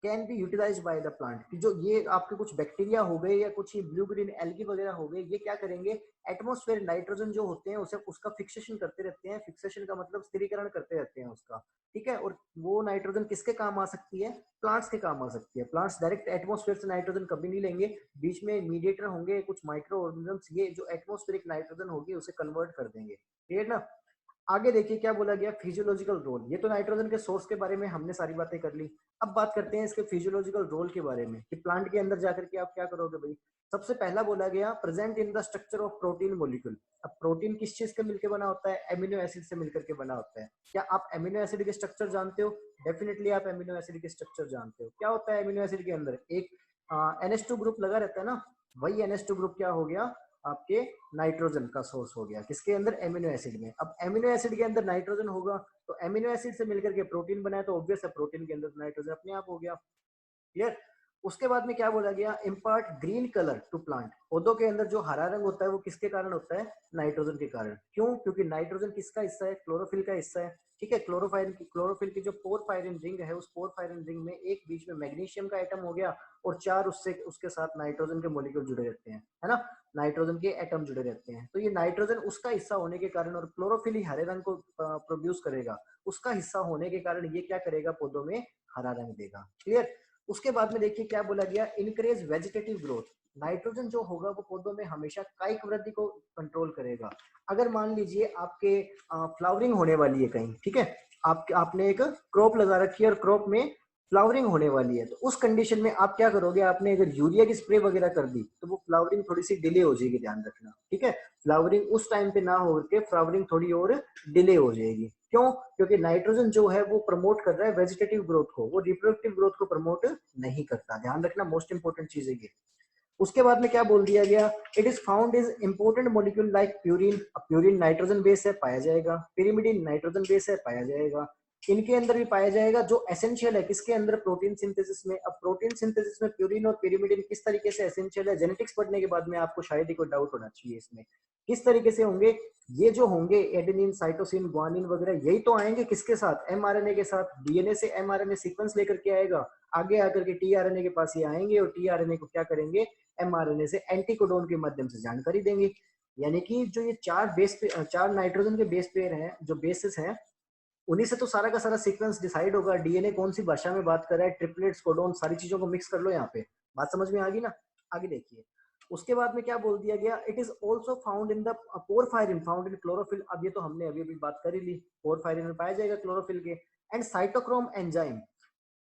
can be utilised by the plant. कि जो ये आपके कुछ बैक्टीरिया हो गए या कुछ ये ब्लू ग्रीन एल्गी वगैरह हो गए, ये क्या करेंगे, एटमॉस्फेयर नाइट्रोजन जो होते हैं उसे उसका फिक्सेशन करते रहते हैं। फिक्सेशन का मतलब स्थिरीकरण करते रहते हैं उसका, ठीक है। और वो नाइट्रोजन किसके काम आ सकती है, प्लांट्स के काम आ सकती है। प्लांट्स डायरेक्ट एटमॉस्फेयर से नाइट्रोजन कभी नहीं लेंगे, बीच में मीडिएटर होंगे कुछ माइक्रो ऑर्गेनिजम्स, ये जो एटमॉस्फेरिक नाइट्रोजन होगी उसे कन्वर्ट कर देंगे, क्लियर ना। आगे देखिए क्या बोला गया, फिजियोलॉजिकल रोल। ये तो नाइट्रोजन के सोर्स के बारे में हमने सारी बातें कर ली। अब बात करते हैं इसके फिजियोलॉजिकल रोल के बारे में कि प्लांट के अंदर जाकर के आप क्या करोगे भाई। सबसे पहला बोला गया present in the structure of protein molecule. अब प्रोटीन किस चीज के मिलकर बना होता है, एमिनो एसिड से मिलकर के बना होता है। क्या आप एमिनो एसिड के स्ट्रक्चर जानते हो, डेफिनेटली आप एमिनो एसिड के स्ट्रक्चर जानते हो। क्या होता है एमिनो एसिड के अंदर, एक NH2 ग्रुप लगा रहता है ना, वही NH2 ग्रुप क्या हो गया, आपके नाइट्रोजन का सोर्स हो गया, किसके अंदर, एमिनो एसिड में। अब एमिनो एसिड के अंदर नाइट्रोजन होगा तो एमिनो एसिड से मिलकर के प्रोटीन बना है, तो ऑब्वियस है प्रोटीन के अंदर नाइट्रोजन अपने आप हो गया, क्लियर। उसके बाद में क्या बोला गया, impart green colour to plant. पौधों के अंदर जो हरा रंग होता है वो किसके कारण होता है, नाइट्रोजन के कारण। क्यों, क्योंकि नाइट्रोजन किसका हिस्सा है, क्लोरोफिल का हिस्सा है, ठीक है। क्लोरोफिल की जो पोरफायरिन रिंग है, उस पोरफायरिन रिंग में एक बीच में मैग्नीशियम का एटम हो गया और 4 उससे उसके साथ नाइट्रोजन के मॉलिक्यूल जुड़े रहते हैं, है ना, नाइट्रोजन के एटम जुड़े रहते हैं। तो ये नाइट्रोजन उसका हिस्सा होने के कारण, और क्लोरोफिल ही हरे रंग को प्रोड्यूस करेगा, उसका हिस्सा होने के कारण ये क्या करेगा, पौधों में हरा रंग देगा, क्लियर। उसके बाद में देखिए क्या बोला गया, इनकरेज वेजिटेटिव ग्रोथ। नाइट्रोजन जो होगा वो पौधों में हमेशा कायिक वृद्धि को कंट्रोल करेगा। अगर मान लीजिए आपके फ्लावरिंग होने वाली है कहीं, ठीक है, आपने एक क्रॉप लगा रखी है और क्रॉप में फ्लावरिंग होने वाली है, तो उस कंडीशन में आप क्या करोगे, आपने अगर यूरिया की स्प्रे वगैरह कर दी तो वो फ्लावरिंग थोड़ी सी डिले हो जाएगी, ध्यान रखना, ठीक है। फ्लावरिंग उस टाइम पे ना होकर फ्लावरिंग थोड़ी और डिले हो जाएगी। क्यों, क्योंकि नाइट्रोजन जो है वो प्रमोट कर रहा है वेजिटेटिव ग्रोथ को, वो रिप्रोडक्टिव ग्रोथ को प्रमोट नहीं करता, ध्यान रखना, मोस्ट इंपोर्टेंट चीज है ये। उसके बाद में क्या बोल दिया गया, it is found is important molecule like purine. Purine nitrogen base है, पाया जाएगा। पिरिमिडिन नाइट्रोजन बेस है, पाया जाएगा। इनके अंदर भी पाया जाएगा, जो एसेंशियल है किसके अंदर, प्रोटीन सिंथेसिस में। अब प्रोटीन सिंथेसिस में प्यूरिन और पिरिमिडिन किस तरीके से एसेंशियल है, जेनेटिक्स पढ़ने के बाद में आपको शायद ही कोई डाउट होना चाहिए इसमें, किस तरीके से होंगे ये जो होंगे, एडेनिन, साइटोसिन, ग्वानिन वगैरह, यही तो आएंगे किसके साथ, mRNA के साथ। डीएनए से mRNA सीक्वेंस लेकर के आएगा, आगे आकर के टीआरएनए के पास ये आएंगे और टीआरएनए को क्या करेंगे, mRNA से एंटीकोडोन के माध्यम से जानकारी देंगे। यानी कि जो ये चार नाइट्रोजन के बेस पेयर हैं, जो बेसिस हैं, उन्हीं से तो सारा का सारा सीक्वेंस डिसाइड होगा। डीएनए कौन सी भाषा में बात कर रहा है, ट्रिपलेट्स, कोडोन, सारी चीजों को मिक्स कर लो यहाँ पे, बात समझ में आ गई ना। आगे देखिए उसके बाद में क्या बोल दिया गया, it is also found in the porphyrin, found in chlorophyll. अब ये तो हमने अभी अभी बात कर ही ली, पोरफायरिन में पाया जाएगा क्लोरोफिल के। And cytochrome enzyme,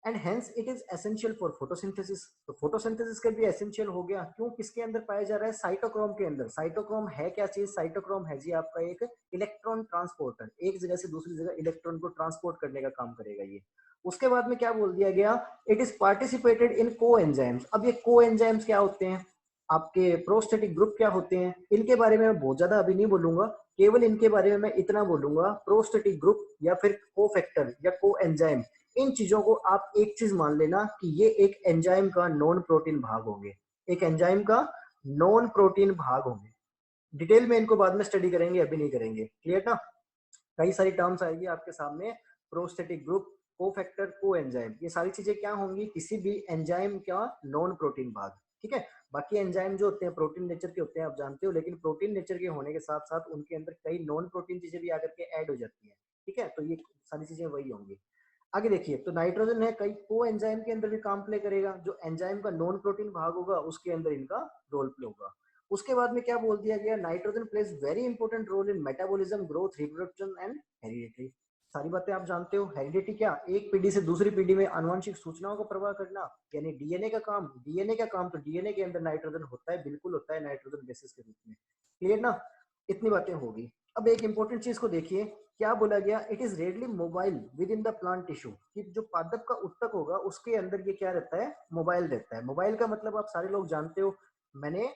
and hence it is essential for photosynthesis. तो फोटोसिंथेसिस के भी एसेंशियल हो गया। क्यों, किसके अंदर पाया जा रहा है, साइटोक्रोम के अंदर। साइटोक्रोम है क्या चीज, साइटोक्रोम है जी आपका एक इलेक्ट्रॉन ट्रांसपोर्टर, एक जगह से दूसरी जगह इलेक्ट्रॉन को ट्रांसपोर्ट करने का काम करेगा ये। उसके बाद में क्या बोल दिया गया, इट इज पार्टिसिपेटेड इन को एंजाइम्स। अब ये को एंजाइम्स क्या होते हैं, आपके प्रोस्टेटिक ग्रुप क्या होते हैं, इनके बारे में मैं बहुत ज्यादा अभी नहीं बोलूंगा, केवल इनके बारे में मैं इतना बोलूंगा, प्रोस्टेटिक ग्रुप या फिर को फैक्टर या को एंजाइम, इन चीजों को आप एक चीज मान लेना कि ये एक एंजाइम का नॉन प्रोटीन भाग होंगे, एक एंजाइम का नॉन प्रोटीन भाग होंगे। डिटेल में इनको बाद में स्टडी करेंगे, अभी नहीं करेंगे, क्लियर ना। कई सारी टर्म्स आएगी आपके सामने, प्रोस्टेटिक ग्रुप, कोफैक्टर, कोएंजाइम, ये सारी चीजें क्या होंगी, किसी भी एंजाइम का नॉन प्रोटीन भाग, ठीक है। बाकी एंजाइम जो होते हैं प्रोटीन नेचर के होते हैं, आप जानते हो, लेकिन प्रोटीन नेचर के होने के साथ साथ उनके अंदर कई नॉन प्रोटीन चीजें भी आकर के ऐड हो जाती हैं, ठीक है। तो ये सारी चीजें वही होंगी। आगे देखिए, तो नाइट्रोजन है कई को एंजाइम के अंदर भी काम प्ले करेगा, जो एंजाइम का नॉन प्रोटीन भाग होगा उसके अंदर इनका रोल प्ले होगा। उसके बाद में क्या बोल दिया गया, nitrogen plays very important role in metabolism, growth, reproduction and heredity. सारी बातें आप जानते हो। हेरिडिटी क्या, एक पीढ़ी से दूसरी पीढ़ी में आनुवंशिक सूचनाओं का प्रवाह करना, यानी डीएनए का काम। डीएनए का काम, तो डीएनए के अंदर नाइट्रोजन होता है, बिल्कुल होता है, नाइट्रोजन बेसिस के रूप में। क्लियर ना, इतनी बातें होगी। अब एक इंपॉर्टेंट चीज को देखिए, क्या बोला गया, it is readily mobile within the plant tissue, कि जो पादप का उत्तक होगा उसके अंदर ये क्या रहता है, मोबाइल रहता है। मोबाइल का मतलब आप सारे लोग जानते हो, मैंने,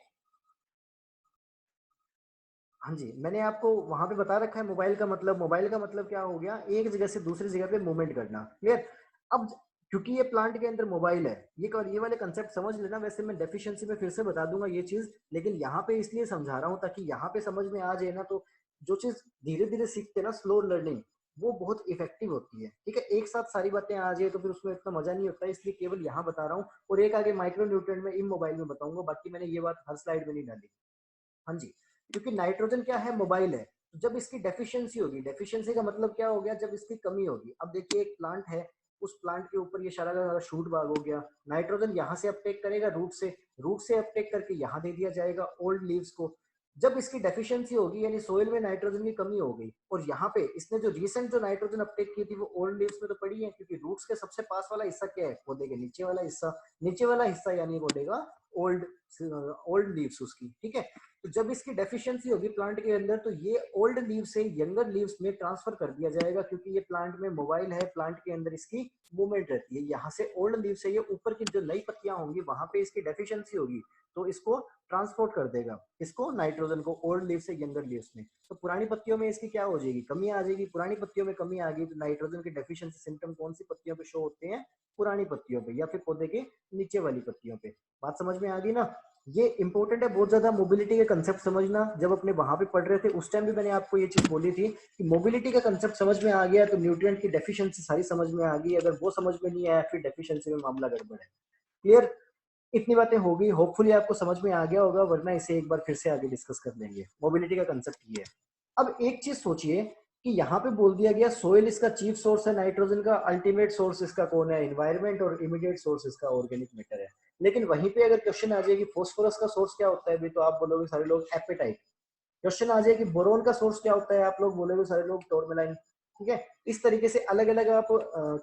हाँ जी, मैंने आपको वहां पे बता रखा है मोबाइल का मतलब। मोबाइल का मतलब क्या हो गया, एक जगह से दूसरी जगह पे मूवमेंट करना। क्लियर। अब क्योंकि ये प्लांट के अंदर मोबाइल है, ये वाले कंसेप्ट समझ लेना। वैसे मैं डेफिशिएंसी में फिर से बता दूंगा ये चीज, लेकिन यहाँ पे इसलिए समझा रहा हूँ ताकि यहाँ पे समझ में आ जाए ना। तो जो चीज धीरे धीरे सीखते हैं ना, स्लो लर्निंग, वो बहुत इफेक्टिव होती है, ठीक है। एक साथ सारी बातें आ जाए तो फिर उसमें इतना मजा नहीं होता, इसलिए केवल यहाँ बता रहा हूँ। और एक आगे माइक्रो न्यूट्रिएंट में इन मोबाइल में बताऊंगा, बाकी मैंने ये बात हर स्लाइड में नहीं डाली। हाँ जी, क्योंकि नाइट्रोजन क्या है, मोबाइल है। जब इसकी डेफिशिएंसी होगी, डेफिशिएंसी का मतलब क्या हो गया, जब इसकी कमी होगी। अब देखिए, एक प्लांट है, उस प्लांट के ऊपर ये सारा का सारा शूट बाग हो गया, नाइट्रोजन यहाँ से अपटेक करेगा रूट से, रूट से अपटेक करके यहाँ दे दिया जाएगा ओल्ड लीव्स को। जब इसकी डेफिशिएंसी होगी, यानी सोइल में नाइट्रोजन की कमी हो गई, और यहाँ पे इसने जो रिसेंट जो नाइट्रोजन अपटेक की थी वो ओल्ड लीव्स में तो पड़ी है, क्योंकि रूट्स के सबसे पास वाला हिस्सा क्या है, पौधे के नीचे वाला हिस्सा। नीचे वाला हिस्सा यानी बोलेगा ओल्ड, ओल्ड लीव्स उसकी, ठीक है। तो जब इसकी डेफिशिएंसी होगी प्लांट के अंदर, तो ये ओल्ड लीव से यंगर लीव्स में ट्रांसफर कर दिया जाएगा, क्योंकि ये प्लांट में मोबाइल है, प्लांट के अंदर इसकी मूवमेंट रहती है। यहाँ से ओल्ड लीव से ये ऊपर की जो नई पत्तियां होंगी वहां पे इसकी डेफिशिएंसी होगी, तो इसको ट्रांसपोर्ट कर देगा, इसको नाइट्रोजन को, ओल्ड लीव से यंगर लीव्स में। तो पुरानी पत्तियों में इसकी क्या हो जाएगी, कमी आ जाएगी। पुरानी पत्तियों में कमी आ गई तो नाइट्रोजन की डेफिशिएंसी सिम्टम कौन सी पत्तियों पे शो होते हैं, पुरानी पत्तियों पे, या फिर पौधे के नीचे वाली पत्तियों पे। बात समझ में आ गई ना। ये इंपॉर्टेंट है बहुत ज्यादा, मोबिलिटी के कंसेप्ट समझना। जब अपने वहां पे पढ़ रहे थे उस टाइम भी मैंने आपको ये चीज बोली थी कि मोबिलिटी का कंसेप्ट समझ में आ गया तो न्यूट्रिएंट की डेफिशिएंसी सारी समझ में आ गई। अगर वो समझ में नहीं आया फिर डेफिशिएंसी में मामला गड़बड़ है। क्लियर। इतनी बातें होगी, होपफुली आपको समझ में आ गया होगा, वरना इसे एक बार फिर से आगे डिस्कस कर लेंगे। मोबिलिटी का कंसेप्ट ये है। अब एक चीज सोचिए कि यहाँ पे बोल दिया गया सोइल इसका चीफ सोर्स है नाइट्रोजन का, अल्टीमेट सोर्स इसका कौन है, एनवायरमेंट, और इमीडिएट सोर्स इसका ऑर्गेनिक मैटर है। लेकिन वहीं पे अगर क्वेश्चन आ जाए कि फोस्फोरस का सोर्स क्या होता है भी, तो आप बोलोगे सारे लोग एपेटाइट। क्वेश्चन आ जाए कि बोरोन का सोर्स क्या होता है, आप लोग बोलोगे सारे लोग टोरमेलाइन। ठीक है, इस तरीके से अलग अलग आप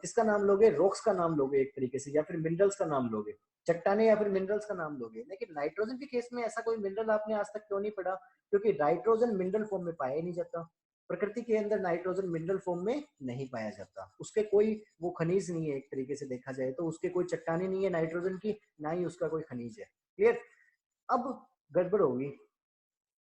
किसका नाम लोगे, रॉक्स का नाम लोगे एक तरीके से, या फिर मिनरल्स का नाम लोगे, चट्टाने या फिर मिनरल्स का नाम लोगे। लेकिन नाइट्रोजन के केस में ऐसा कोई मिनरल आपने आज तक क्यों नहीं पढ़ा, क्योंकि नाइट्रोजन मिनरल फॉर्म में पाया ही नहीं जाता। प्रकृति के अंदर नाइट्रोजन मिनरल फॉर्म में नहीं पाया जाता, उसके कोई वो खनिज नहीं है। एक तरीके से देखा जाए तो उसके कोई चट्टाने नहीं है नाइट्रोजन की, ना ही उसका कोई खनिज है। क्लियर। अब गड़बड़ होगी,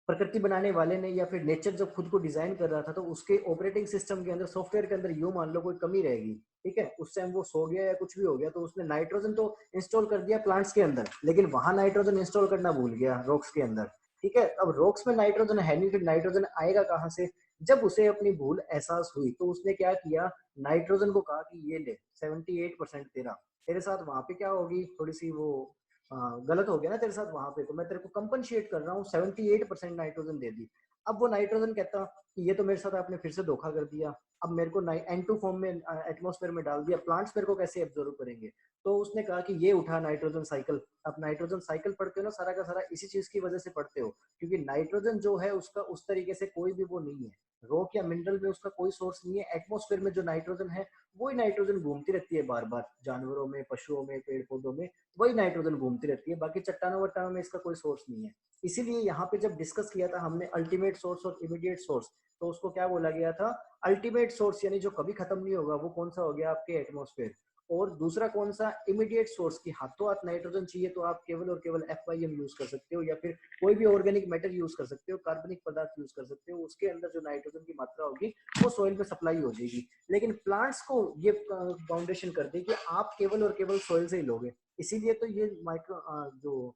प्रकृति बनाने वाले ने या फिर नेचर जब खुद को डिजाइन कर रहा था तो उसके ऑपरेटिंग सिस्टम के अंदर, सॉफ्टवेयर के अंदर यूं मान लो कोई कमी रहेगी, ठीक है, उस टाइम वो सो गया या कुछ भी हो गया, तो उसने नाइट्रोजन तो इंस्टॉल कर दिया प्लांट्स के अंदर, लेकिन वहां नाइट्रोजन इंस्टॉल करना भूल गया रॉक्स के अंदर। ठीक है, अब रॉक्स में नाइट्रोजन है नहीं, फिर नाइट्रोजन आएगा कहाँ से। जब उसे अपनी भूल एहसास हुई तो उसने क्या किया, नाइट्रोजन को कहा कि ये ले 78% तेरा, तेरे साथ वहां पे क्या होगी, थोड़ी सी वो गलत हो गया ना तेरे साथ वहां पे, तो मैं तेरे को कंपनशिएट कर रहा हूँ, 78% नाइट्रोजन दे दी। अब वो नाइट्रोजन कहता कि ये तो मेरे साथ आपने फिर से धोखा कर दिया, अब मेरे को N2 फॉर्म में एटमॉस्फेयर में डाल दिया, प्लांट्स मेरे को कैसे एब्जॉर्व करेंगे। तो उसने कहा कि ये उठा नाइट्रोजन साइकिल। अब नाइट्रोजन साइकिल पढ़ते हो ना, सारा का सारा इसी चीज की वजह से पढ़ते हो, क्योंकि नाइट्रोजन जो है उसका उस तरीके से कोई भी वो नहीं है, रॉक या मिनरल में उसका कोई सोर्स नहीं है। एटमॉस्फेयर में जो नाइट्रोजन है वही नाइट्रोजन घूमती रहती है बार बार, जानवरों में, पशुओं में, पेड़ पौधों में वही नाइट्रोजन घूमती रहती है, बाकी चट्टानों वट्टानों में इसका कोई सोर्स नहीं है। इसीलिए यहाँ पे जब डिस्कस किया था हमने अल्टीमेट सोर्स और इमीडिएट सोर्स, तो उसको क्या बोला गया था, अल्टीमेट सोर्स यानी जो कभी खत्म नहीं होगा, वो कौन सा हो गया आपके एटमॉस्फेयर। और दूसरा कौन सा, इमीडिएट सोर्स की हाथों हाथ नाइट्रोजन चाहिए तो आप केवल और केवल FYM यूज कर सकते हो, या फिर कोई भी ऑर्गेनिक मैटर यूज कर सकते हो, कार्बनिक पदार्थ यूज कर सकते हो, उसके अंदर जो नाइट्रोजन की मात्रा होगी वो सोइल में सप्लाई हो जाएगी। लेकिन प्लांट्स को ये फाउंडेशन कर दे कि आप केवल और केवल सोइल से ही लोगे। इसीलिए तो ये माइक्रो जो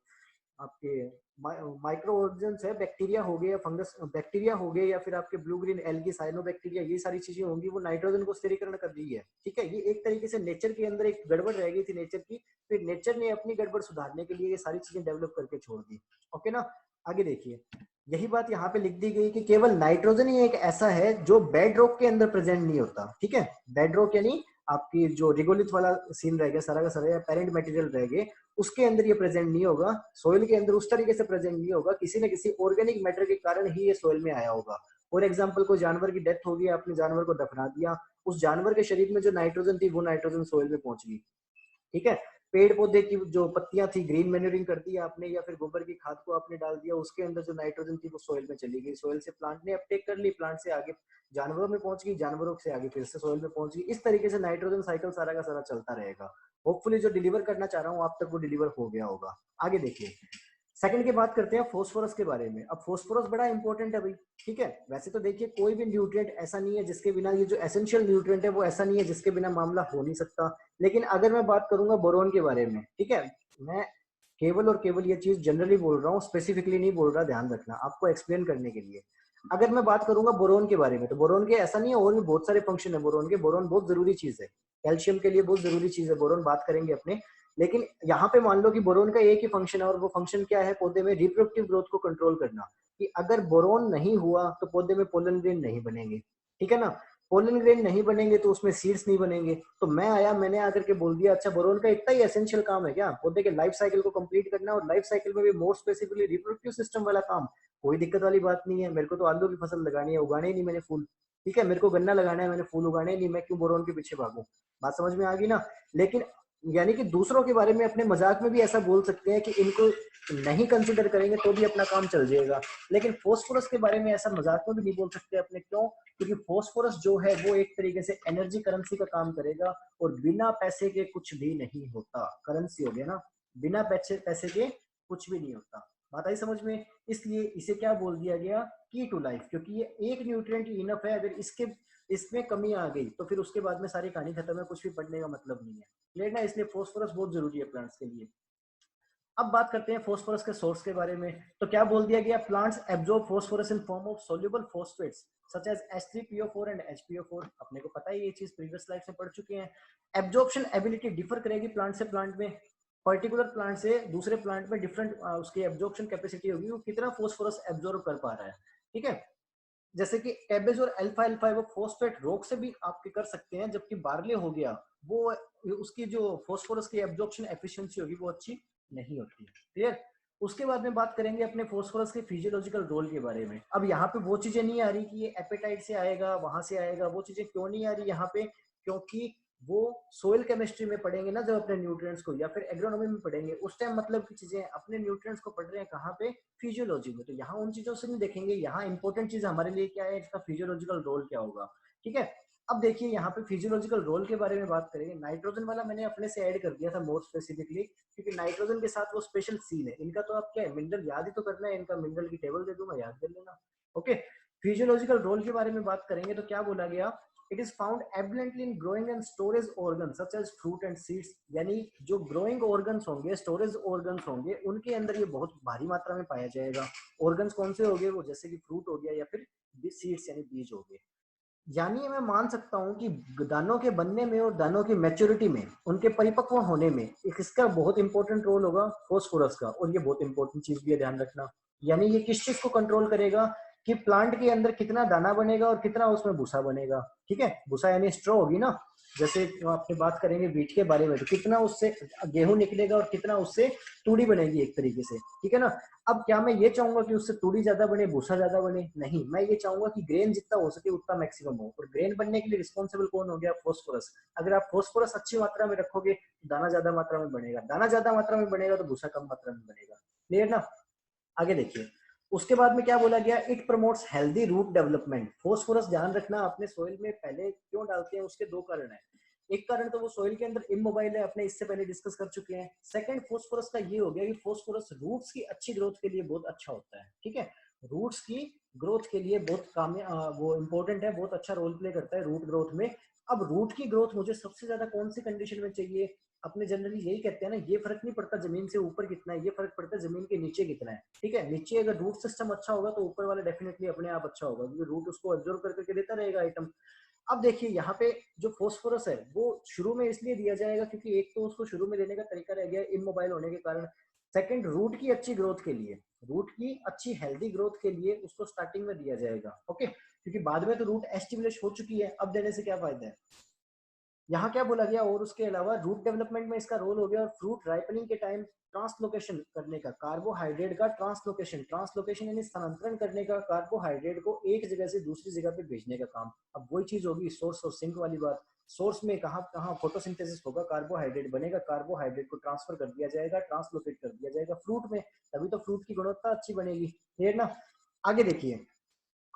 आपके माइक्रो ऑर्गेनिज्म्स है, बैक्टीरिया हो गए या फंगस, बैक्टीरिया हो गए या फिर आपके ब्लू ग्रीन एल्गी, साइनोबैक्टीरिया, ये सारी चीजें होंगी, वो नाइट्रोजन को स्थिरीकरण कर रही है। ठीक है, ये एक तरीके से नेचर के अंदर एक गड़बड़ रह गई थी नेचर की, फिर नेचर ने अपनी गड़बड़ सुधारने के लिए ये सारी चीजें डेवलप करके छोड़ दी। ओके ना, आगे देखिए, यही बात यहाँ पे लिख दी गई कि केवल नाइट्रोजन ही एक ऐसा है जो बेड रॉक के अंदर प्रेजेंट नहीं होता। ठीक है, बेड रॉक यानी आपकी जो रिगोलिथ वाला सीन रह गया, सारा का सारा पेरेंट मटेरियल रह गए, उसके अंदर ये प्रेजेंट नहीं होगा, सोइल के अंदर उस तरीके से प्रेजेंट नहीं होगा, किसी न किसी ऑर्गेनिक मैटर के कारण ही ये सोइल में आया होगा। फॉर एग्जाम्पल, कोई जानवर की डेथ होगी, आपने जानवर को दफना दिया, उस जानवर के शरीर में जो नाइट्रोजन थी वो नाइट्रोजन सोइल में पहुंच गई। ठीक है, पेड़ पौधे की जो पत्तियां थी, ग्रीन मैन्यूरिंग कर दी आपने, या फिर गोबर की खाद को आपने डाल दिया, उसके अंदर जो नाइट्रोजन थी वो सोइल में चली गई, सोइल से प्लांट ने अपटेक कर ली, प्लांट से आगे जानवरों में पहुंच गई, जानवरों से आगे फिर से सोइल में पहुंच गई। इस तरीके से नाइट्रोजन साइकिल सारा का सारा चलता रहेगा। होपफुली जो डिलीवर करना चाह रहा हूँ आप तक वो डिलीवर हो गया होगा। आगे देखिए, सेकंड की बात करते हैं फोस्फोरस के बारे में। अब फोस्फोरस बड़ा इंपॉर्टेंट है भाई। ठीक है, वैसे तो देखिए कोई भी न्यूट्रिएंट ऐसा नहीं है जिसके बिना, ये जो एसेंशियल न्यूट्रिएंट है वो ऐसा नहीं है जिसके बिना मामला हो नहीं सकता। लेकिन अगर मैं बात करूंगा बोरोन के बारे में, ठीक है, मैं केवल और केवल ये चीज जनरली बोल रहा हूँ, स्पेसिफिकली नहीं बोल रहा, ध्यान रखना, आपको एक्सप्लेन करने के लिए। अगर मैं बात करूंगा बोरोन के बारे में, तो बोरोन के ऐसा नहीं है, और भी बहुत सारे फंक्शन है बोरोन के। बोरोन बहुत जरूरी चीज है, कैल्शियम के लिए बहुत जरूरी चीज है बोरोन, बात करेंगे अपने। लेकिन यहाँ पे मान लो कि बोरोन का एक ही फंक्शन है, और वो फंक्शन क्या है, पौधे में रिप्रोडक्टिव ग्रोथ को कंट्रोल करना। कि अगर बोरोन नहीं हुआ तो पौधे में पोलन ग्रेन नहीं बनेंगे। ठीक है ना, पोलन ग्रेन नहीं बनेंगे तो उसमें सीड्स नहीं बनेंगे। तो मैं आया, मैंने आकर के बोल दिया, अच्छा बोरोन का इतना ही एसेंशियल काम है क्या पौधे के लाइफ साइकिल को कंप्लीट करना, और लाइफ साइकिल में भी मोर स्पेसिफिकली रिप्रोडक्टिव सिस्टम वाला काम, कोई दिक्कत वाली बात नहीं है। मेरे को तो आलू की फसल लगानी है, उगाने ही नहीं मैंने फूल। ठीक है, मेरे को गन्ना लगाना है, मैंने फूल उगाने ही नहीं, मैं क्यों बोरोन के पीछे भागूं। बात समझ में आ गई ना। लेकिन यानी कि दूसरों के बारे में अपने मजाक में भी ऐसा बोल सकते हैं कि इनको नहीं कंसिडर करेंगे तो भी अपना काम चल जाएगा। लेकिन फोस्फोरस के बारे में ऐसा मजाक में भी नहीं बोल सकते अपने, क्यों? क्योंकि फोस्फोरस जो है वो एक तरीके से एनर्जी करेंसी का काम करेगा, और बिना पैसे के कुछ भी नहीं होता। करेंसी हो गया ना, बिना पैसे पैसे के कुछ भी नहीं होता। बात आई समझ में? इसलिए इसे क्या बोल दिया गया, की टू लाइफ, क्योंकि ये एक न्यूट्रिएंट इनफ है। अगर इसके इसमें कमी आ गई तो फिर उसके बाद में सारी कहानी खत्म है, कुछ भी पढ़ने का मतलब नहीं है। क्लियर ना? इसलिए फोस्फोरस बहुत जरूरी है प्लांट्स के लिए। अब बात करते हैं फोस्फोरस के सोर्स के बारे में। तो क्या बोल दिया गया, plants absorb phosphorus in form of soluble phosphates such as H3PO4 and HPO4। अपने को पता है ये चीज, प्रीवियस स्लाइड में पढ़ चुके हैं। एब्जॉर्प्शन एबिलिटी डिफर करेगी प्लांट से प्लांट में, पर्टिकुलर प्लांट से दूसरे प्लांट में डिफरेंट उसकी एब्जॉर्प्शन कैपेसिटी होगी, वो कितना फोस्फोरस एब्जॉर्ब कर पा रहा है। ठीक है, जैसे कि कैबेज और अल्फा अल्फा वो फोस्फेट रोक से भी आपके कर सकते हैं, जबकि बार्ले हो गया वो, उसकी जो फोस्फोरस की एब्जॉर्प्शन एफिशिएंसी होगी वो अच्छी नहीं होती। क्लियर? उसके बाद में बात करेंगे अपने फोस्फोरस के फिजियोलॉजिकल रोल के बारे में। अब यहाँ पे वो चीजें नहीं आ रही कि ये एपेटाइट से आएगा, वहां से आएगा, वो चीजें क्यों नहीं आ रही यहाँ पे? क्योंकि वो सोइल केमिस्ट्री में पढ़ेंगे ना जब अपने न्यूट्रिएंट्स को, या फिर एग्रोनॉमी में पढ़ेंगे उस टाइम, मतलब की चीजें अपने न्यूट्रिएंट्स को पढ़ रहे हैं कहाँ पे, फिजियोलॉजी में। तो यहाँ उन चीजों से नहीं देखेंगे, यहाँ इंपॉर्टेंट चीज हमारे लिए क्या है, इसका फिजियोलॉजिकल रोल क्या होगा। ठीक है, अब देखिए यहाँ पे फिजियोलॉजिकल रोल के बारे में बात करेंगे। नाइट्रोजन वाला मैंने अपने से ऐड कर दिया था मोर स्पेसिफिकली, क्योंकि नाइट्रोजन के साथ वो स्पेशल सीन है इनका। तो आप क्या है, मिनरल याद ही तो करना है, इनका मिनरल की टेबल दे दूंगा, याद कर लेना। ओके, फिजियोलॉजिकल रोल के बारे में बात करेंगे तो क्या बोला गया, it is found abundantly in growing and storage organ such as fruit and seeds. यानी जो ग्रोइंग ऑर्गन्स होंगे, स्टोरेज ऑर्गन्स होंगे, उनके अंदर ये बहुत भारी मात्रा में पाया जाएगा। ऑर्गन्स कौन से होंगे वो, जैसे कि फ्रूट हो गया या फिर सीड्स यानी बीज हो गए। यानी मैं मान सकता हूं कि दानों के बनने में और दानों की मैच्योरिटी में, उनके परिपक्व होने में इसका बहुत इंपॉर्टेंट रोल होगा फोस्फोरस का। और ये बहुत इंपॉर्टेंट चीज भी है, ध्यान रखना। यानी ये किस चीज को कंट्रोल करेगा कि प्लांट के अंदर कितना दाना बनेगा और कितना उसमें भूसा बनेगा। ठीक है, भूसा यानी स्ट्रॉ होगी ना, जैसे आपने बात करेंगे व्हीट के बारे में, तो कितना उससे गेहूं निकलेगा और कितना उससे तूड़ी बनेगी एक तरीके से। ठीक है ना। अब क्या मैं ये चाहूंगा कि उससे तूड़ी ज्यादा बने, भूसा ज्यादा बने? नहीं, मैं ये चाहूंगा कि ग्रेन जितना हो सके उतना मैक्सिमम हो। और ग्रेन बनने के लिए रिस्पॉन्सिबल कौन हो गया, फोस्फोरस। अगर आप फोस्फोरस अच्छी मात्रा में रखोगे, दाना ज्यादा मात्रा में बनेगा, दाना ज्यादा मात्रा में बनेगा तो भूसा कम मात्रा में बनेगा। क्लियर ना? आगे देखिए, उसके बाद में क्या बोला गया, it promotes healthy root development. Phosphorus ध्यान रखना, अपने सोइल में पहले क्यों डालते हैं, उसके दो कारण है। एक कारण तो वो सोइल के अंदर इमोबाइल है, अपने इससे पहले डिस्कस कर चुके हैं। सेकंड फोस्फोरस का ये हो गया कि फोस्फोरस रूट्स की अच्छी ग्रोथ के लिए बहुत अच्छा होता है। ठीक है, रूट्स की ग्रोथ के लिए बहुत काम वो इंपॉर्टेंट है, बहुत अच्छा रोल प्ले करता है रूट ग्रोथ में। अब रूट की ग्रोथ मुझे सबसे ज्यादा कौन सी कंडीशन में चाहिए, अपने जनरली यही कहते हैं ना, ये फर्क नहीं पड़ता जमीन से ऊपर कितना है, ये फर्क पड़ता है जमीन के नीचे कितना है। ठीक है, नीचे अगर रूट सिस्टम अच्छा होगा तो ऊपर वाला डेफिनेटली अपने आप अच्छा होगा, क्योंकि रूट उसको ऑब्जर्व करके देता रहेगा आइटम। अब देखिए यहाँ पे जो फोस्फोरस है वो शुरू में इसलिए दिया जाएगा क्योंकि एक तो उसको शुरू में देने का तरीका रह गया इमोबाइल होने के कारण, सेकंड रूट की अच्छी ग्रोथ के लिए, रूट की अच्छी हेल्दी ग्रोथ के लिए उसको स्टार्टिंग में दिया जाएगा। ओके, क्योंकि बाद में तो रूट एस्टिब्लिश हो चुकी है, अब देने से क्या फायदा है। यहाँ क्या बोला गया, और उसके अलावा रूट डेवलपमेंट में इसका रोल हो गया, और फ्रूट राइपनिंग के टाइम ट्रांसलोकेशन करने का, कार्बोहाइड्रेट का ट्रांसलोकेशन, ट्रांसलोकेशन यानी स्थानांतरण करने का, कार्बोहाइड्रेट को एक जगह से दूसरी जगह पे भेजने का काम। अब वही चीज होगी सोर्स और सिंक वाली बात। सोर्स में कहाँ कहाँ फोटोसिंथेसिस होगा, कार्बोहाइड्रेट बनेगा, कार्बोहाइड्रेट को ट्रांसफर कर दिया जाएगा, ट्रांसलोकेट कर दिया जाएगा फ्रूट में, तभी तो फ्रूट की गुणवत्ता अच्छी बनेगी। क्लियर ना। आगे देखिए,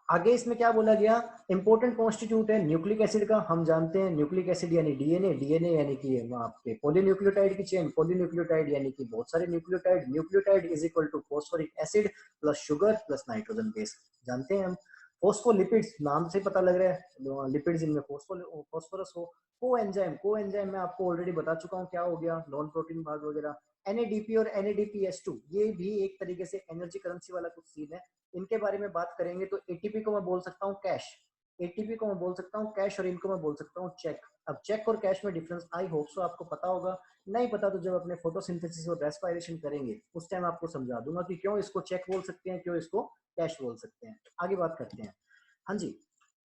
आगे इसमें क्या बोला गया, इंपॉर्टेंट कॉन्स्टिट्यूट है न्यूक्लिक एसिड का, हम जानते हैं न्यूक्लिक एसिड यानी डीएनए, डीएनए यानी कि आपके पॉलीन्यूक्लियोटाइड की चेन, पॉलीन्यूक्लियोटाइड यानी कि बहुत सारे nucleotide, nucleotide is equal to phosphoric acid plus sugar plus nitrogen base, जानते हैं हम। फोस्फोलिपिड्स नाम से पता लग रहा है, लिपिड्स इनमें फॉस्फोरस हो। को एंजाइम मैं आपको ऑलरेडी बता चुका हूँ क्या हो गया, नॉन प्रोटीन भाग वगैरह। NADP और NADPH2 ये भी एक तरीके से एनर्जी करेंसी वाला कुछ सीन है, इनके बारे में बात करेंगे तो एटीपी को मैं बोल सकता हूँ कैश, एटीपी को मैं बोल सकता हूँ कैश, और इनको मैं बोल सकता हूँ चेक। अब चेक और कैश में डिफरेंस आई होप सो आपको पता होगा, नहीं पता तो जब अपने फोटोसिंथेसिस और रेस्पिरेशन करेंगे उस टाइम आपको समझा दूंगा कि क्यों इसको चेक बोल सकते हैं, क्यों इसको कैश बोल सकते हैं। आगे बात करते हैं। हाँ जी,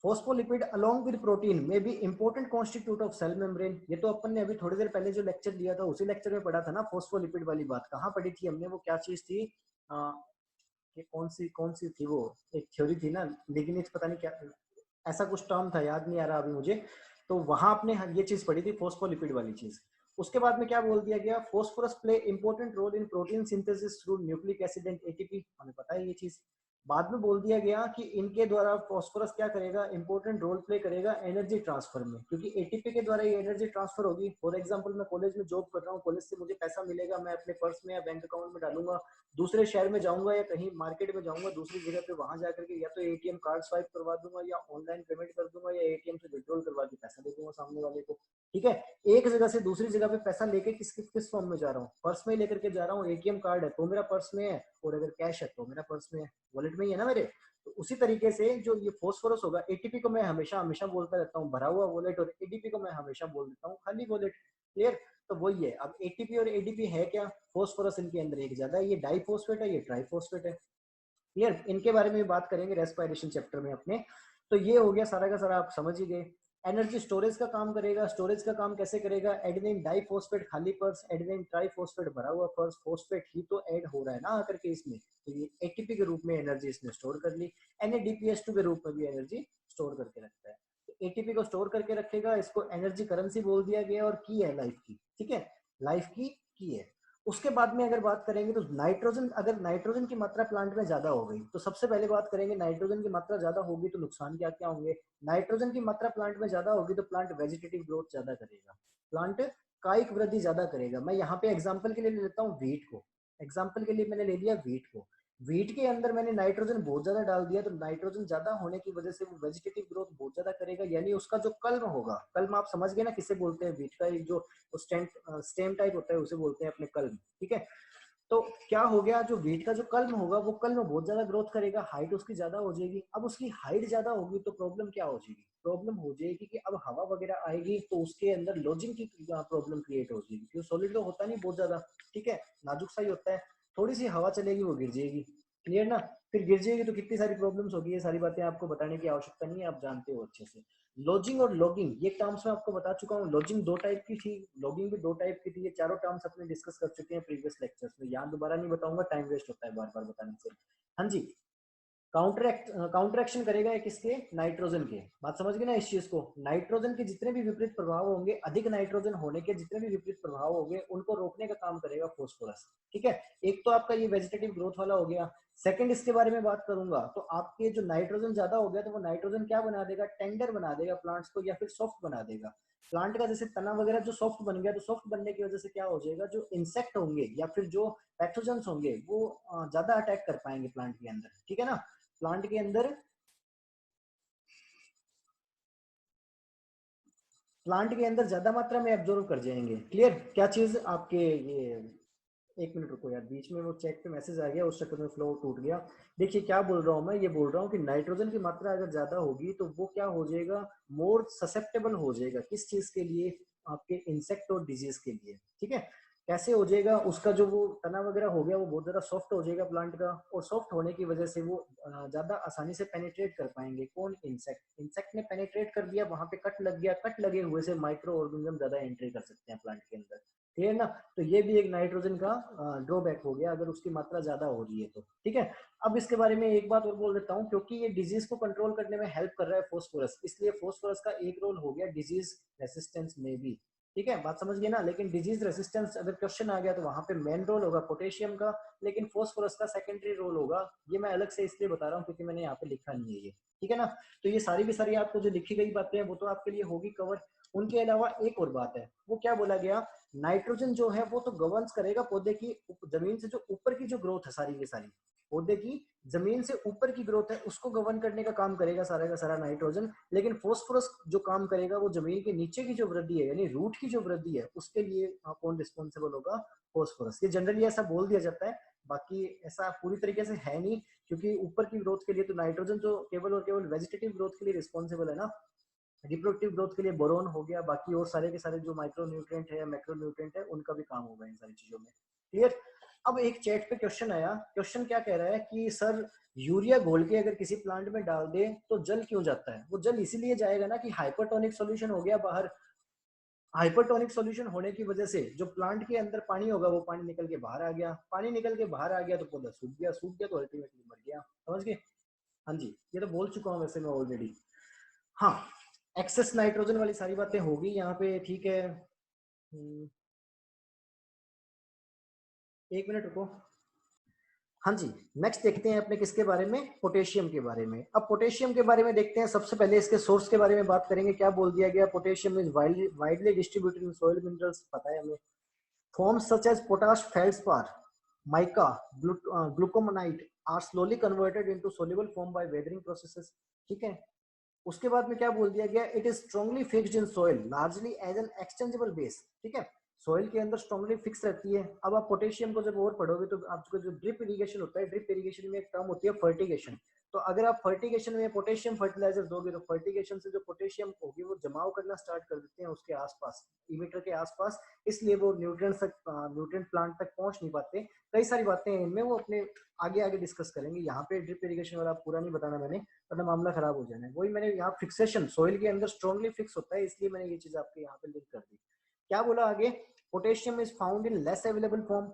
फोस्फोलिपिड अलोंग विद प्रोटीन में भी important constituent of cell membrane, ये तो अपन ने अभी थोड़ी देर पहले जो लेक्चर दिया था उसी लेक्चर में पढ़ा था ना, फोस्फोलिपिड वाली बात कहाँ पढ़ी थी हमने, वो क्या चीज थी, ये कौन सी थी वो, एक थ्योरी थी ना, लिग्निन पता नहीं क्या, ऐसा कुछ टर्म था, याद नहीं आ रहा अभी मुझे। तो वहां आपने ये चीज पढ़ी थी फोस्फोलिपिड वाली चीज। उसके बाद में क्या बोल दिया गया, phosphorus play important role in protein synthesis through nucleic acid and ATP, हमें पता है ये चीज। बाद में बोल दिया गया कि इनके द्वारा फॉस्फोरस क्या करेगा, इंपॉर्टेंट रोल प्ले करेगा एनर्जी ट्रांसफर में, क्योंकि एटीपी के द्वारा ये एनर्जी ट्रांसफर होगी। फॉर एग्जांपल मैं कॉलेज में जॉब कर रहा हूँ, कॉलेज से मुझे पैसा मिलेगा, मैं अपने पर्स में या बैंक अकाउंट में डालूंगा, दूसरे शहर में जाऊंगा या कहीं मार्केट में जाऊंगा दूसरी जगह पे, वहां जाकर के या तो एटीएम कार्ड स्वाइप करवा दूंगा या ऑनलाइन पेमेंट कर दूंगा या एटीएम से विड्रॉल करवा के पैसा दे दूंगा सामने वाले को। ठीक है, एक जगह से दूसरी जगह पे पैसा लेके किस किस किस फॉर्म में जा रहा हूँ, पर्स में लेकर के जा रहा हूँ, एटीएम कार्ड है तो मेरा पर्स में है, और अगर कैश है तो मेरा पर्स में है, वॉलेट में ही है ना मेरे। तो उसी तरीके से जो ये फोस्फोरस होगा, एटीपी को मैं हमेशा हमेशा बोलता रहता हूँ भरा हुआ वॉलेट, और एडीपी को मैं हमेशा बोल देता हूँ खाली वॉलेट। क्लियर। तो वही है, अब एटीपी और एडीपी है क्या, फोस्फोरस इनके अंदर एक ज्यादा है, ये डाइफॉस्फेट है, ये ट्राइफॉस्फेट है। क्लियर, इनके बारे में बात करेंगे रेस्पिरेशन चैप्टर में अपने। तो ये हो गया सारा का सारा, आप समझ ही गए। एनर्जी स्टोरेज का काम करेगा, स्टोरेज का काम कैसे करेगा, एडेनिन डाइफॉस्फेट खाली पर्स, एडेनिन ट्राइफॉस्फेट भरा हुआ पर्स, फॉस्फेट ही तो ऐड हो रहा है ना आकर के इसमें, तो ये एटीपी के रूप में एनर्जी इसने स्टोर कर ली। NADPH2 के रूप में भी एनर्जी स्टोर करके रखता है। तो एटीपी को स्टोर करके रखेगा, इसको एनर्जी करेंसी बोल दिया गया, और की है लाइफ की। ठीक है, लाइफ की है। उसके बाद में अगर बात करेंगे तो नाइट्रोजन, अगर नाइट्रोजन की मात्रा प्लांट में ज्यादा हो गई तो सबसे पहले बात करेंगे नाइट्रोजन की मात्रा ज्यादा होगी तो नुकसान क्या क्या होंगे। नाइट्रोजन की मात्रा प्लांट में ज्यादा होगी तो प्लांट वेजिटेटिव ग्रोथ ज्यादा करेगा, प्लांट कायिक वृद्धि ज्यादा करेगा। मैं यहाँ पे एग्जाम्पल के लिए ले लेता हूँ वीट को, एग्जाम्पल के लिए मैंने ले लिया वीट को। वीट के अंदर मैंने नाइट्रोजन बहुत ज्यादा डाल दिया, तो नाइट्रोजन ज्यादा होने की वजह से वो वेजिटेटिव ग्रोथ बहुत ज्यादा करेगा, यानी उसका जो कल्म होगा, कल्म आप समझ गए ना किसे बोलते हैं, वीट का एक जो स्टेम टाइप होता है उसे बोलते हैं अपने कल्म। ठीक है, तो क्या हो गया, जो वीट का जो कल्म होगा वो कल्म बहुत ज्यादा ग्रोथ करेगा, हाइट उसकी ज्यादा हो जाएगी। अब उसकी हाइट ज्यादा होगी तो प्रॉब्लम क्या हो जाएगी, प्रॉब्लम हो जाएगी कि अब हवा वगैरह आएगी तो उसके अंदर लॉजिंग की प्रॉब्लम क्रिएट हो जाएगी, क्योंकि सॉलिड तो होता नहीं बहुत ज्यादा। ठीक है, नाजुक सा ही होता है, थोड़ी सी हवा चलेगी वो गिर जाएगी। क्लियर ना। फिर गिर जाएगी तो कितनी सारी प्रॉब्लम्स होगी, ये सारी बातें आपको बताने की आवश्यकता नहीं है, आप जानते हो अच्छे से। लॉजिंग और लॉगिंग ये टर्म्स मैं आपको बता चुका हूँ, लॉजिंग दो टाइप की थी, लॉगिंग भी दो टाइप की थी, ये चारों टर्म्स अपने डिस्कस कर चुके हैं प्रीवियस लेक्चर्स में, यहाँ दोबारा नहीं बताऊंगा, टाइम वेस्ट होता है बार बार बताने से। हाँ जी, काउंटर एक्शन करेगा एक इसके नाइट्रोजन के, बात समझ गए ना इस चीज को। नाइट्रोजन के जितने भी विपरीत प्रभाव होंगे, अधिक नाइट्रोजन होने के जितने भी विपरीत प्रभाव होंगे उनको रोकने का काम करेगा फोस्फोरस। ठीक है, एक तो आपका ये वेजिटेटिव ग्रोथ वाला हो गया। सेकंड इसके बारे में बात करूंगा तो आपके जो नाइट्रोजन ज्यादा हो गया तो वो नाइट्रोजन क्या बना देगा, टेंडर बना देगा प्लांट्स को, या फिर सॉफ्ट बना देगा प्लांट का, जैसे तना वगैरह जो सॉफ्ट बन गया, तो सॉफ्ट बनने की वजह से क्या हो जाएगा, जो इंसेक्ट होंगे या फिर जो पैथोजेंस होंगे वो ज्यादा अटैक कर पाएंगे प्लांट के अंदर। ठीक है ना, प्लांट के अंदर प्लांट के अंदर ज्यादा मात्रा में एब्जॉर्व कर जाएंगे। क्लियर? क्या चीज आपके ये, एक मिनट रुको यार, बीच में वो चेक पे मैसेज आ गया, उस चक्कर में फ्लो टूट गया। देखिए क्या बोल रहा हूँ मैं, ये बोल रहा हूँ कि नाइट्रोजन की मात्रा अगर ज्यादा होगी तो वो क्या हो जाएगा, मोर ससेप्टेबल हो जाएगा। किस चीज के लिए? आपके इंसेक्ट और डिजीज के लिए। ठीक है? कैसे हो जाएगा? उसका जो वो तना वगैरह हो गया वो बहुत ज्यादा सॉफ्ट हो जाएगा प्लांट का, और सॉफ्ट होने की वजह से वो ज्यादा आसानी से पेनिट्रेट कर पाएंगे। कौन? इंसेक्ट। इंसेक्ट ने पेनिट्रेट कर दिया, वहां पे कट लग गया, कट लगे हुए से माइक्रो ऑर्गेनिज्म ज्यादा एंट्री कर सकते हैं प्लांट के अंदर। क्लियर ना? तो ये भी एक नाइट्रोजन का ड्रॉबैक हो गया अगर उसकी मात्रा ज्यादा हो रही है तो। ठीक है? अब इसके बारे में एक बात और बोल देता हूँ, क्योंकि ये डिजीज को कंट्रोल करने में हेल्प कर रहा है फोस्फोरस, इसलिए फोस्फोरस का एक रोल हो गया डिजीज रेसिस्टेंस में भी। ठीक है? बात समझ गए ना? लेकिन डिजीज रेसिस्टेंस अगर क्वेश्चन आ गया तो वहां पे मेन रोल होगा पोटेशियम का, लेकिन फोस्फोरस का सेकेंडरी रोल होगा। ये मैं अलग से इसलिए बता रहा हूँ क्योंकि मैंने यहाँ पे लिखा नहीं है ये। ठीक है ना? तो ये सारी की सारी आपको जो लिखी गई बातें हैं वो तो आपके लिए होगी कवर। उनके अलावा एक और बात है, वो क्या बोला गया, नाइट्रोजन जो है वो तो गवर्न्स करेगा पौधे की जमीन से जो ऊपर की जो ग्रोथ है, सारी की सारी पौधे की जमीन से ऊपर की ग्रोथ है उसको गवर्न करने का काम करेगा सारा का सारा नाइट्रोजन। लेकिन फोस्फोरस जो काम करेगा वो जमीन के नीचे की जो वृद्धि है, यानी रूट की जो वृद्धि है, उसके लिए कौन रिस्पॉन्सिबल होगा? फोस्फोरस। ये जनरली ऐसा बोल दिया जाता है, बाकी ऐसा पूरी तरीके से है नहीं, क्योंकि ऊपर की ग्रोथ के लिए तो नाइट्रोजन जो केवल और केवल वेजिटेटिव ग्रोथ के लिए रिस्पॉन्सिबल है ना, रिप्रोडक्टिव ग्रोथ के लिए बोरोन हो गया, बाकी और सारे के सारे जो माइक्रो न्यूट्रिएंट है, मैक्रो न्यूट्रिएंट है, उनका भी काम होगा इन सारी चीजों में। क्लियर? अब एक चैट पे क्वेश्चन आया, क्वेश्चन क्या कह रहा है कि सर यूरिया घोल के अगर किसी प्लांट में डाल दे तो जल क्यों जाता है? वो जल इसीलिए जाएगा ना कि हाइपरटोनिक सॉल्यूशन हो गया बाहर। हाइपरटोनिक सॉल्यूशन होने की वजह से जो प्लांट के अंदर पानी होगा वो पानी निकल के बाहर आ गया, पानी निकल के बाहर आ गया तो पौधा सूख गया, सूख गया तो अल्टीमेटली मर गया। समझ गए? हाँ जी, ये तो बोल चुका हूँ वैसे मैं ऑलरेडी। हाँ, एक्सेस नाइट्रोजन वाली सारी बातें होगी यहाँ पे। ठीक है, एक मिनट रुको। हाँ जी, नेक्स्ट देखते हैं अपने किसके बारे में, पोटेशियम के बारे में। अब पोटेशियम के बारे में देखते हैं। सबसे पहले इसके सोर्स के बारे में बात करेंगे। क्या बोल दिया गया, potassium is widely distributed in soil minerals, पता है हमें। Forms such as potash feldspar, mica, glauconite are slowly converted into soluble form by weathering processes. ठीक है? उसके बाद में क्या बोल दिया गया, it is strongly fixed in soil largely as an exchangeable base. ठीक है? सॉइल के अंदर स्ट्रांगली फिक्स रहती है। अब आप पोटेशियम को जब और पढ़ोगे तो आपको जो ड्रिप इरिगेशन होता है, ड्रिप इरिगेशन में एक टर्म होती है फर्टिगेशन। तो अगर आप फर्टिगेशन में पोटेशियम फर्टिलाइजर दोगे तो फर्टिगेशन से जो पोटेशियम होगी वो जमाव करना स्टार्ट कर देते हैं उसके आसपास, इमिटर के आसपास, इसलिए वो न्यूट्रिएंट्स तक, न्यूट्रिएंट प्लांट तक पहुंच नहीं पाते। कई सारी बातें हैं इनमें, वो अपने आगे आगे डिस्कस करेंगे। यहाँ पे ड्रिप इरिगेशन वाला पूरा नहीं बताना मैंने, वरना मामला खराब हो जाना है। वही मैंने यहाँ फिक्सेशन सॉइल के अंदर स्ट्रांगली फिक्स होता है, इसलिए मैंने ये चीज आपके यहाँ पे लिंक कर दी। क्या बोला आगे, potassium is found in less available form.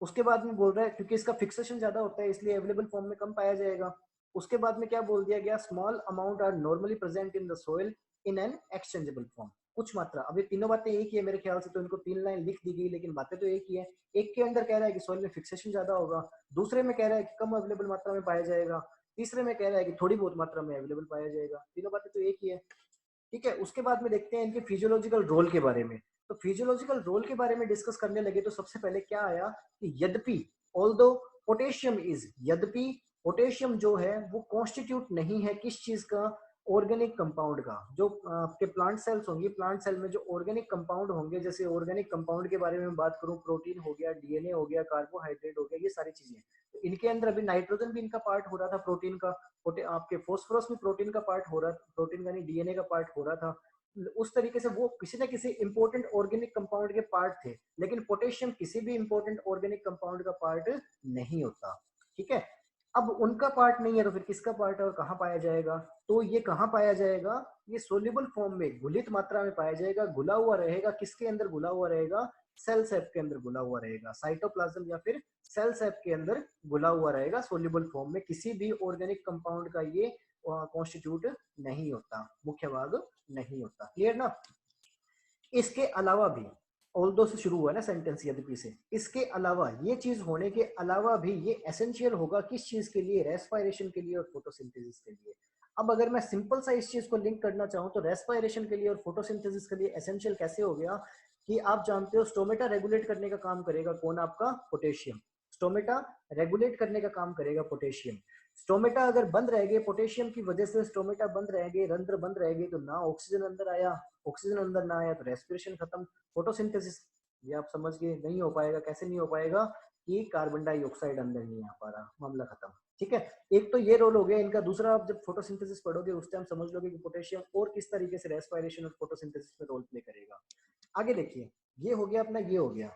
उसके बाद में बोल रहा है क्योंकि इसका फिक्सेशन ज्यादा होता है इसलिए अवेलेबल फॉर्म में कम पाया जाएगा। उसके बाद में क्या बोल दिया गया, small amount are normally present in the soil in an exchangeable form. कुछ मात्रा, अब ये तीनों बातें एक ही है मेरे ख्याल से, तो इनको 3 लाइन लिख दी गई लेकिन बातें तो एक ही है। एक के अंदर कह रहा है कि सॉइल में फिक्सेशन ज्यादा होगा, दूसरे में कह रहा है कि कम अवेलेबल मात्रा में पाया जाएगा, तीसरे में कह रहा है कि थोड़ी बहुत मात्रा में अवेलेबल पाया जाएगा। तीनों बातें तो एक ही है। ठीक है? उसके बाद में देखते हैं इनके फिजियोलॉजिकल रोल के बारे में। तो फिजियोलॉजिकल रोल के बारे में डिस्कस करने लगे तो सबसे पहले क्या आया कि यद्यपि, ऑल्दो पोटेशियम इज, यद्यपि पोटेशियम जो है वो कॉन्स्टिट्यूट नहीं है किस चीज का, ऑर्गेनिक कंपाउंड का। जो आपके प्लांट सेल्स होंगी, प्लांट सेल में जो ऑर्गेनिक कंपाउंड होंगे, जैसे ऑर्गेनिक कंपाउंड के बारे में बात करूं, प्रोटीन हो गया, डीएनए हो गया, कार्बोहाइड्रेट हो गया, ये सारी चीजें, तो इनके अंदर अभी नाइट्रोजन भी इनका पार्ट हो रहा था, प्रोटीन का। आपके फोस्फोरस में प्रोटीन का पार्ट हो रहा, प्रोटीन का नहीं डीएनए का पार्ट हो रहा था। उस तरीके से वो किसी ना किसी इंपॉर्टेंट ऑर्गेनिक कंपाउंड के पार्ट थे, लेकिन पोटेशियम किसी भी इंपॉर्टेंट ऑर्गेनिक कंपाउंड का पार्ट नहीं होता। ठीक है? अब उनका पार्ट नहीं है तो फिर किसका पार्ट है और कहाँ पाया जाएगा? तो ये कहाँ पाया जाएगा, ये सोल्यूबल फॉर्म में घुलित मात्रा में पाया जाएगा, घुला हुआ रहेगा। किसके अंदर घुला हुआ रहेगा? सेल सेप के अंदर घुला हुआ रहेगा, साइटोप्लाज्म या फिर सेल सेप के अंदर घुला हुआ रहेगा सोल्यूबल फॉर्म में। किसी भी ऑर्गेनिक कंपाउंड का ये कॉन्स्टिट्यूट नहीं होता, मुख्य भाग नहीं होता। क्लियर ना? इसके अलावा भी, ऑल्दो से शुरू हुआ ना सेंटेंस, यद्यपि से, इसके अलावा, ये चीज होने के अलावा भी ये एसेंशियल होगा किस चीज के लिए, रेस्पिरेशन के लिए और फोटोसिंथेसिस के लिए। अब अगर मैं सिंपल सा इस चीज को लिंक करना चाहूँ तो रेस्पिरेशन के लिए और फोटोसिंथेसिस के लिए एसेंशियल कैसे हो गया कि आप जानते हो स्टोमेटा रेगुलेट करने का काम करेगा कौन, आपका पोटेशियम। स्टोमेटा रेगुलेट करने का काम करेगा पोटेशियम। स्टोमेटा अगर बंद रहेंगे, पोटेशियम की वजह से स्टोमेटा बंद रहेंगे, रंध्र बंद रहेंगे, तो ना ऑक्सीजन अंदर आया, ऑक्सीजन अंदर ना आया तो रेस्पिरेशन खत्म, फोटोसिंथेसिस ये आप समझ गए नहीं हो पाएगा। कैसे नहीं हो पाएगा कि कार्बन डाइऑक्साइड अंदर नहीं आ पा रहा, मामला खत्म। ठीक है, एक तो ये रोल हो गया इनका। दूसरा, आप जब फोटोसिंथेसिस पढ़ोगे उस टाइम समझ लोगे कि पोटेशियम और किस तरीके से रेस्पिरेशन और फोटोसिंथेसिस में रोल प्ले करेगा। आगे देखिए, ये हो गया अपना, ये हो गया।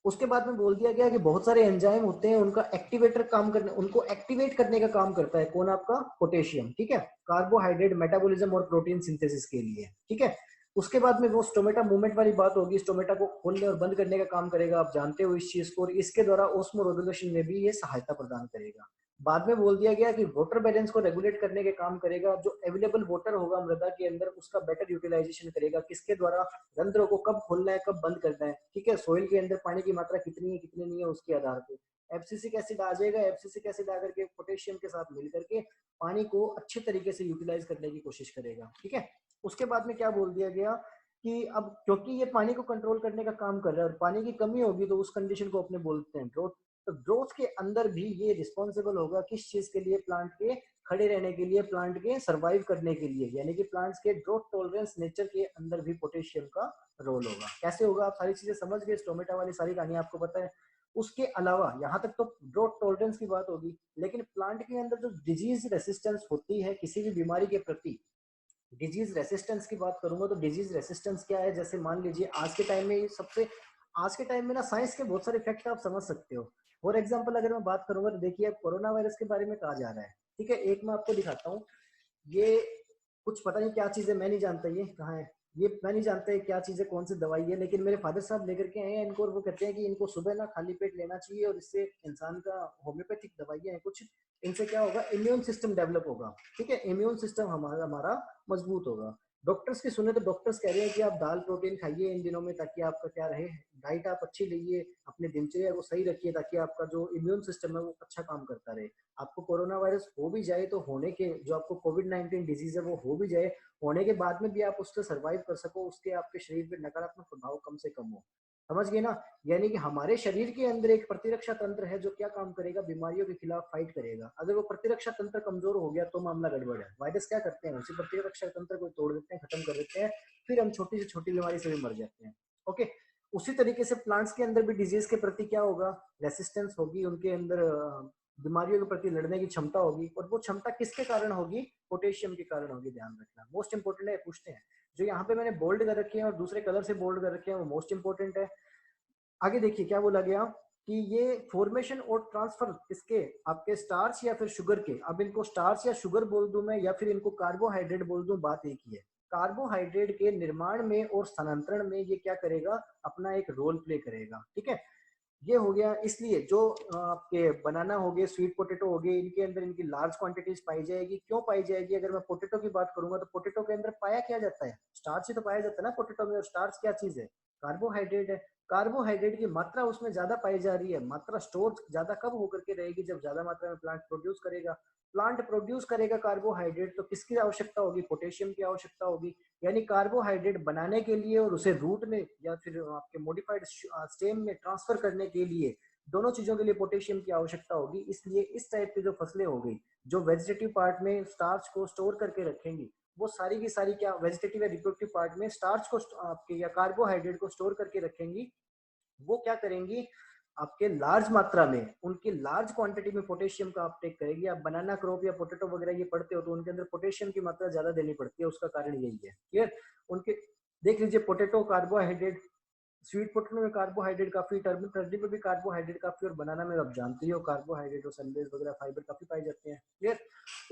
उसके बाद में बोल दिया गया कि बहुत सारे एंजाइम होते हैं, उनका एक्टिवेटर काम करने, उनको एक्टिवेट करने का काम करता है कौन? आपका पोटेशियम। ठीक है, कार्बोहाइड्रेट मेटाबॉलिज्म और प्रोटीन सिंथेसिस के लिए। ठीक है, उसके बाद में वो स्टोमेटा मूवमेंट वाली बात होगी, स्टोमेटा को खोलने और बंद करने का काम करेगा, आप जानते हो इस चीज को, और इसके द्वारा ऑस्मो रेगुलेशन में भी ये सहायता प्रदान करेगा। बाद में बोल दिया गया कि वाटर बैलेंस को रेगुलेट करने के काम करेगा, जो अवेलेबल वाटर होगा मृदा के अंदर उसका बेटर यूटिलाइजेशन करेगा, किसके द्वारा? रंध्रों को कब खोलना है कब बंद करना है। ठीक है, सोइल के अंदर पानी की मात्रा कितनी है कितनी नहीं है उसके आधार पे एब्सिसिक एसिड आ जाएगा, एब्सिसिक एसिड आकर के पोटेशियम के साथ मिलकर के पानी को अच्छे तरीके से यूटिलाइज करने की कोशिश करेगा। ठीक है, उसके बाद में क्या बोल दिया गया कि अब क्योंकि ये पानी को कंट्रोल करने का काम कर रहा है और पानी की कमी होगी तो उस कंडीशन को अपने बोलते हैं ड्रोथ। तो ग्रोथ के अंदर भी ये रिस्पॉन्सिबल होगा किस चीज के लिए? प्लांट के खड़े रहने के लिए, प्लांट के सरवाइव करने के लिए, यानी कि प्लांट्स के ग्रोथ टॉलरेंस नेचर के अंदर भी पोटेशियम का रोल होगा। कैसे होगा? आप सारी चीजें समझ गए, स्टोमेटा वाली सारी कहानी आपको पता है। उसके अलावा यहाँ तक तो ग्रोथ टॉलरेंस की बात होगी, लेकिन प्लांट के अंदर जो डिजीज रेसिस्टेंस होती है किसी भी बीमारी के प्रति, डिजीज रेसिस्टेंस की बात करूंगा तो डिजीज रेसिस्टेंस क्या है? जैसे मान लीजिए आज के टाइम में सबसे, आज के टाइम में ना साइंस के बहुत सारे फैक्ट आप समझ सकते हो। फॉर एग्जांपल अगर मैं बात करूंगा तो देखिए, अब कोरोना वायरस के बारे में कहा जा रहा है। ठीक है, एक मैं आपको दिखाता हूँ, ये कुछ पता नहीं क्या चीज है, मैं नहीं जानता ये कहाँ है, ये मैं नहीं जानता है क्या चीज है, कौन सी दवाई है, लेकिन मेरे फादर साहब लेकर के आए हैं इनको, और वो कहते हैं कि इनको सुबह ना खाली पेट लेना चाहिए, और इससे इंसान का, होम्योपैथिक दवाइयां हैं कुछ, इनसे क्या होगा? इम्यून सिस्टम डेवलप होगा। ठीक है, इम्यून सिस्टम हमारा हमारा मजबूत होगा। डॉक्टर्स की सुने तो डॉक्टर्स कह रहे हैं कि आप दाल प्रोटीन खाइए इन दिनों में, ताकि आपका क्या रहे, डाइट आप अच्छी लीजिए, अपने दिनचर्या को सही रखिए, ताकि आपका जो इम्यून सिस्टम है वो अच्छा काम करता रहे। आपको कोरोना वायरस हो भी जाए तो होने के, जो आपको कोविड-19 डिजीज है वो हो भी जाए, होने के बाद में भी आप उससे सरवाइव कर सको, उसके आपके शरीर पे नकारात्मक प्रभाव कम से कम हो। समझ गए ना? यानी कि हमारे शरीर के अंदर एक प्रतिरक्षा तंत्र है जो क्या काम करेगा? बीमारियों के खिलाफ फाइट करेगा। अगर वो प्रतिरक्षा तंत्र कमजोर हो गया तो मामला गड़बड़ है। वायरस क्या करते हैं? उसी प्रतिरक्षा तंत्र को तोड़ देते हैं, खत्म कर देते हैं, फिर हम छोटी से छोटी बीमारी से भी मर जाते हैं। ओके, उसी तरीके से प्लांट्स के अंदर भी डिजीज के प्रति क्या होगा? रेसिस्टेंस होगी, उनके अंदर बीमारियों के प्रति लड़ने की क्षमता होगी, और वो क्षमता किसके कारण होगी? पोटेशियम के कारण होगी। ध्यान रखना, मोस्ट इंपोर्टेंट है। पूछते हैं, जो यहाँ पे मैंने बोल्ड कर रखे हैं और दूसरे कलर से बोल्ड कर रखे हैं वो मोस्ट इंपोर्टेंट है। आगे देखिए क्या बोला गया कि ये फॉर्मेशन और ट्रांसफर किसके? आपके स्टार्च या फिर शुगर के। अब इनको स्टार्च या शुगर बोल दूं मैं, या फिर इनको कार्बोहाइड्रेट बोल दूं, बात एक ही है। कार्बोहाइड्रेट के निर्माण में और स्थानांतरण में ये क्या करेगा? अपना एक रोल प्ले करेगा। ठीक है, ये हो गया। इसलिए जो आपके बनाना हो गए, स्वीट पोटैटो हो गए, इनके अंदर इनकी लार्ज क्वांटिटीज पाई जाएगी। क्यों पाई जाएगी? अगर मैं पोटैटो की बात करूंगा तो पोटैटो के अंदर पाया क्या जाता है? स्टार्च ही तो पाया जाता है ना पोटैटो में, और स्टार्च क्या चीज है? कार्बोहाइड्रेट है। कार्बोहाइड्रेट की मात्रा उसमें ज्यादा पाई जा रही है। मात्रा स्टोर ज्यादा कब होकर के रहेगी? जब ज्यादा मात्रा में प्लांट प्रोड्यूस करेगा। प्लांट प्रोड्यूस करेगा कार्बोहाइड्रेट, तो किसकी आवश्यकता होगी? पोटेशियम की आवश्यकता होगी। यानी कार्बोहाइड्रेट बनाने के लिए और उसे रूट में या फिर आपके मॉडिफाइड स्टेम में ट्रांसफर करने के लिए, दोनों चीजों के लिए पोटेशियम की आवश्यकता होगी। इसलिए इस टाइप की जो फसलें हो गई, जो वेजिटेटिव पार्ट में स्टार्च को स्टोर करके रखेंगी, वो सारी की सारी क्या वेजिटेटिव या रिप्रोडक्टिव पार्ट में स्टार्च को आपके या कार्बोहाइड्रेट को स्टोर करके रखेंगी, वो क्या करेंगी? आपके लार्ज मात्रा में, उनकी लार्ज क्वांटिटी में पोटेशियम का अपटेक करेगी। आप बनाना क्रॉप या पोटैटो वगैरह ये पढ़ते हो तो उनके अंदर पोटेशियम की मात्रा ज्यादा देनी पड़ती है, उसका कारण यही है। क्लियर? उनके देख लीजिए, पोटैटो कार्बोहाइड्रेट, स्वीट पोटैटो में कार्बोहाइड्रेट काफी, टर्निप में भी कार्बोहाइड्रेट काफी, और बनाना में आप जानते ही हो कार्बोहाइड्रेट और सेलुलोज वगैरह फाइबर काफी पाए जाते हैं। क्लियर?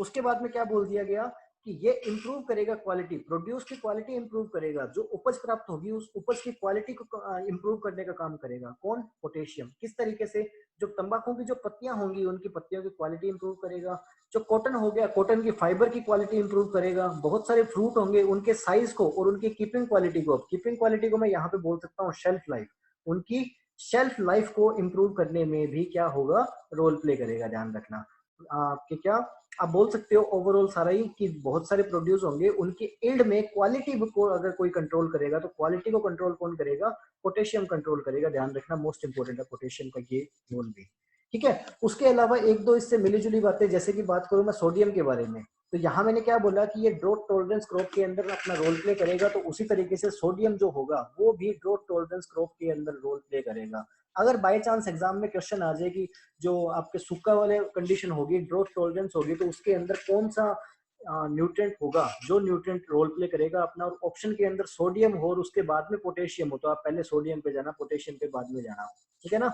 उसके बाद में क्या बोल दिया गया कि ये इंप्रूव करेगा क्वालिटी, प्रोड्यूस की क्वालिटी इंप्रूव करेगा। जो उपज प्राप्त होगी उस उपज की क्वालिटी को इंप्रूव करने का काम करेगा कौन? पोटेशियम। किस तरीके से? जो तंबाकू की जो पत्तियां होंगी उनकी पत्तियों की क्वालिटी इंप्रूव करेगा। जो कॉटन हो गया, कॉटन की फाइबर की क्वालिटी इंप्रूव करेगा। बहुत सारे फ्रूट होंगे, उनके साइज को और उनकी कीपिंग क्वालिटी को, कीपिंग क्वालिटी को मैं यहाँ पे बोल सकता हूँ शेल्फ लाइफ, उनकी शेल्फ लाइफ को इंप्रूव करने में भी क्या होगा? रोल प्ले करेगा। ध्यान रखना आपके क्या, आप बोल सकते हो ओवरऑल सारा ही कि बहुत सारे प्रोड्यूस होंगे, उनकी इल्ड में क्वालिटी को अगर कोई कंट्रोल करेगा तो क्वालिटी को कंट्रोल कौन करेगा? पोटेशियम कंट्रोल करेगा। ध्यान रखना, मोस्ट इंपोर्टेंट है पोटेशियम का ये रोल भी। ठीक है। उसके अलावा एक दो इससे मिली जुली बातें, जैसे कि बात करूं मैं सोडियम के बारे में, तो यहाँ मैंने क्या बोला कि ये ड्रॉट टॉलरेंस क्रॉप के अंदर अपना रोल प्ले करेगा, तो उसी तरीके से सोडियम जो होगा वो भी ड्रॉट टॉलरेंस क्रॉप के अंदर रोल प्ले करेगा। अगर बाय चांस एग्जाम में क्वेश्चन आ जाए कि जो आपके सूखा वाले कंडीशन होगी, ड्रॉट टॉलरेंस होगी, तो उसके अंदर कौन सा न्यूट्रिएंट होगा जो न्यूट्रिएंट रोल प्ले करेगा अपना, और ऑप्शन के अंदर सोडियम हो और उसके बाद में पोटेशियम हो, तो आप पहले सोडियम पे जाना, पोटेशियम पे बाद में जाना, ठीक है ना।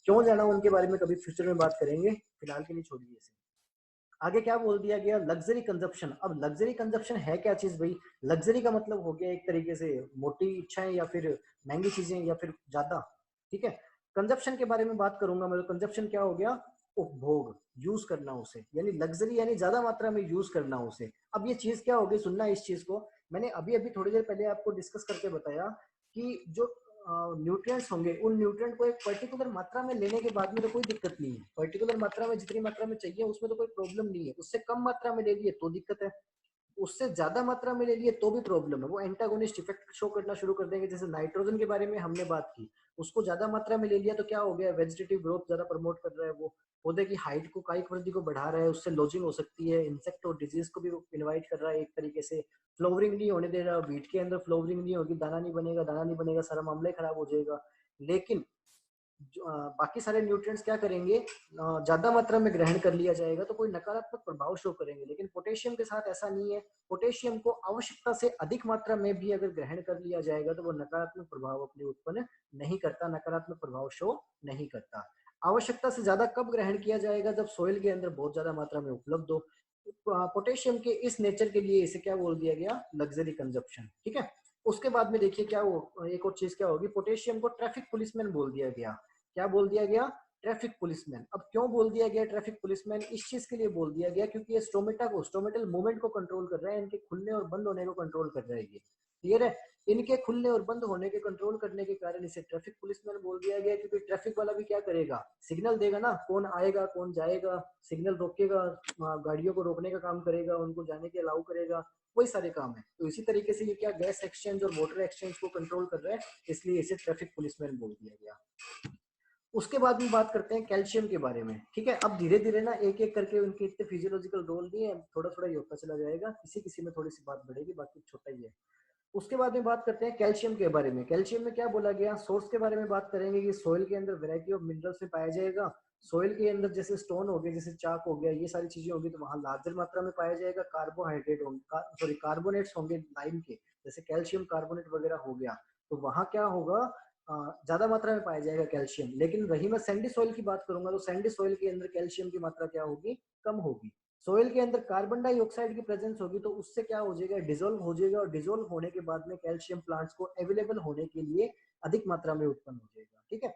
क्यों जाना उनके बारे में कभी फ्यूचर में बात करेंगे, फिलहाल के लिए छोड़िए इसे। आगे क्या बोल दिया गया, लग्जरी कंजप्शन। अब लग्जरी कंजप्शन है क्या चीज भाई? लग्जरी का मतलब हो गया एक तरीके से मोटी इच्छाएं या फिर महंगी चीजें या फिर ज्यादा, ठीक है। कंजप्शन के बारे में बात करूंगा मैं, तो कंजप्शन क्या हो गया, उपभोग, यूज करना उसे, यानी लग्जरी यानी ज्यादा मात्रा में यूज करना उसे। अब ये चीज क्या होगी, सुनना इस चीज को, मैंने अभी अभी थोड़ी देर पहले आपको डिस्कस करके बताया कि जो न्यूट्रिएंट्स होंगे, उन न्यूट्रिएंट को एक पर्टिकुलर मात्रा में लेने के बाद में तो कोई दिक्कत नहीं है, पर्टिकुलर मात्रा में जितनी मात्रा में चाहिए उसमें तो कोई प्रॉब्लम नहीं है, उससे कम मात्रा में ले लिए तो दिक्कत है, उससे ज्यादा मात्रा में ले लिए तो भी प्रॉब्लम है, वो एंटागोनिस्ट इफेक्ट शो करना शुरू कर देंगे। जैसे नाइट्रोजन के बारे में हमने बात की, उसको ज्यादा मात्रा में ले लिया तो क्या हो गया, वेजिटेटिव ग्रोथ ज्यादा प्रमोट कर रहा है, वो पौधे की हाइट को, कायिक वृद्धि को बढ़ा रहा है, उससे लॉजिंग हो सकती है, इंसेक्ट और डिजीज को भी इनवाइट कर रहा है एक तरीके से, फ्लोवरिंग नहीं होने दे रहा, बीट के अंदर फ्लोवरिंग नहीं होगी, दाना नहीं बनेगा, दाना नहीं बनेगा, सारा मामला ही खराब हो जाएगा। लेकिन बाकी सारे न्यूट्रिएंट्स क्या करेंगे, ज्यादा मात्रा में ग्रहण कर लिया जाएगा तो कोई नकारात्मक प्रभाव शो करेंगे, लेकिन पोटेशियम के साथ ऐसा नहीं है। पोटेशियम को आवश्यकता से अधिक मात्रा में भी अगर ग्रहण कर लिया जाएगा तो वो नकारात्मक प्रभाव अपने उत्पन्न नहीं करता, नकारात्मक प्रभाव शो नहीं करता। आवश्यकता से ज्यादा कब ग्रहण किया जाएगा, जब सोइल के अंदर बहुत ज्यादा मात्रा में उपलब्ध हो। पोटेशियम के इस नेचर के लिए इसे क्या बोल दिया गया, लग्जरी कंजप्शन, ठीक है। उसके बाद में देखिए क्या हो, एक और चीज क्या होगी, पोटेशियम को ट्रैफिक पुलिसमैन बोल दिया गया। क्या बोल दिया गया, ट्रैफिक पुलिसमैन। अब क्यों बोल दिया गया ट्रैफिक पुलिसमैन, इस चीज के लिए बोल दिया गया क्योंकि ये स्टोमेटा को, स्टोमेटल मूवमेंट को कंट्रोल कर रहा है, इनके खुलने और बंद होने को कंट्रोल कर रहा है, ये क्लियर है। इनके खुलने और बंद होने के कंट्रोल करने के कारण इसे ट्रैफिक पुलिसमैन बोल दिया गया, क्योंकि ट्रैफिक वाला भी क्या करेगा, सिग्नल देगा ना, कौन आएगा कौन जाएगा, सिग्नल रोकेगा, गाड़ियों को रोकने का काम करेगा, उनको जाने के अलाउ करेगा, वही सारे काम है। तो इसी तरीके से ये क्या गैस एक्सचेंज और वाटर एक्सचेंज को कंट्रोल कर रहा है, इसलिए इसे ट्रैफिक पुलिसमैन बोल दिया गया। उसके बाद में बात करते हैं कैल्शियम के बारे में, ठीक है। अब धीरे धीरे ना एक एक करके उनके इतने फिजियोलॉजिकल रोल नहीं है, थोड़ा थोड़ा ही होता चला जाएगा, किसी किसी में थोड़ी सी बात बढ़ेगी, बाकी छोटा ही है। उसके बाद में बात करते हैं कैल्शियम के बारे में। कैल्शियम में क्या बोला गया, सोर्स के बारे में बात करेंगे कि सॉइल के अंदर वैरायटी ऑफ मिनरल्स में पाया जाएगा। सॉइल के अंदर जैसे स्टोन हो गए, जैसे चाक हो गया, ये सारी चीजें होगी तो वहां लार्जर मात्रा में पाया जाएगा। कार्बोहाइड्रेट होंगे, सॉरी कार्बोनेट्स होंगे लाइम के, जैसे कैल्शियम कार्बोनेट वगैरह हो गया, तो वहां क्या होगा, ज्यादा मात्रा में पाया जाएगा कैल्शियम। लेकिन रही मैं सैंडी सॉइल की बात करूंगा, तो सैंडी सॉइल के अंदर कैल्शियम की मात्रा क्या होगी, कम होगी। सोइल के अंदर कार्बन डाइऑक्साइड की प्रेजेंस होगी, तो उससे क्या हो जाएगा, डिजोल्व हो जाएगा, और डिजोल्व होने के बाद में कैल्शियम प्लांट्स को अवेलेबल होने के लिए अधिक मात्रा में उत्पन्न हो जाएगा, ठीक है।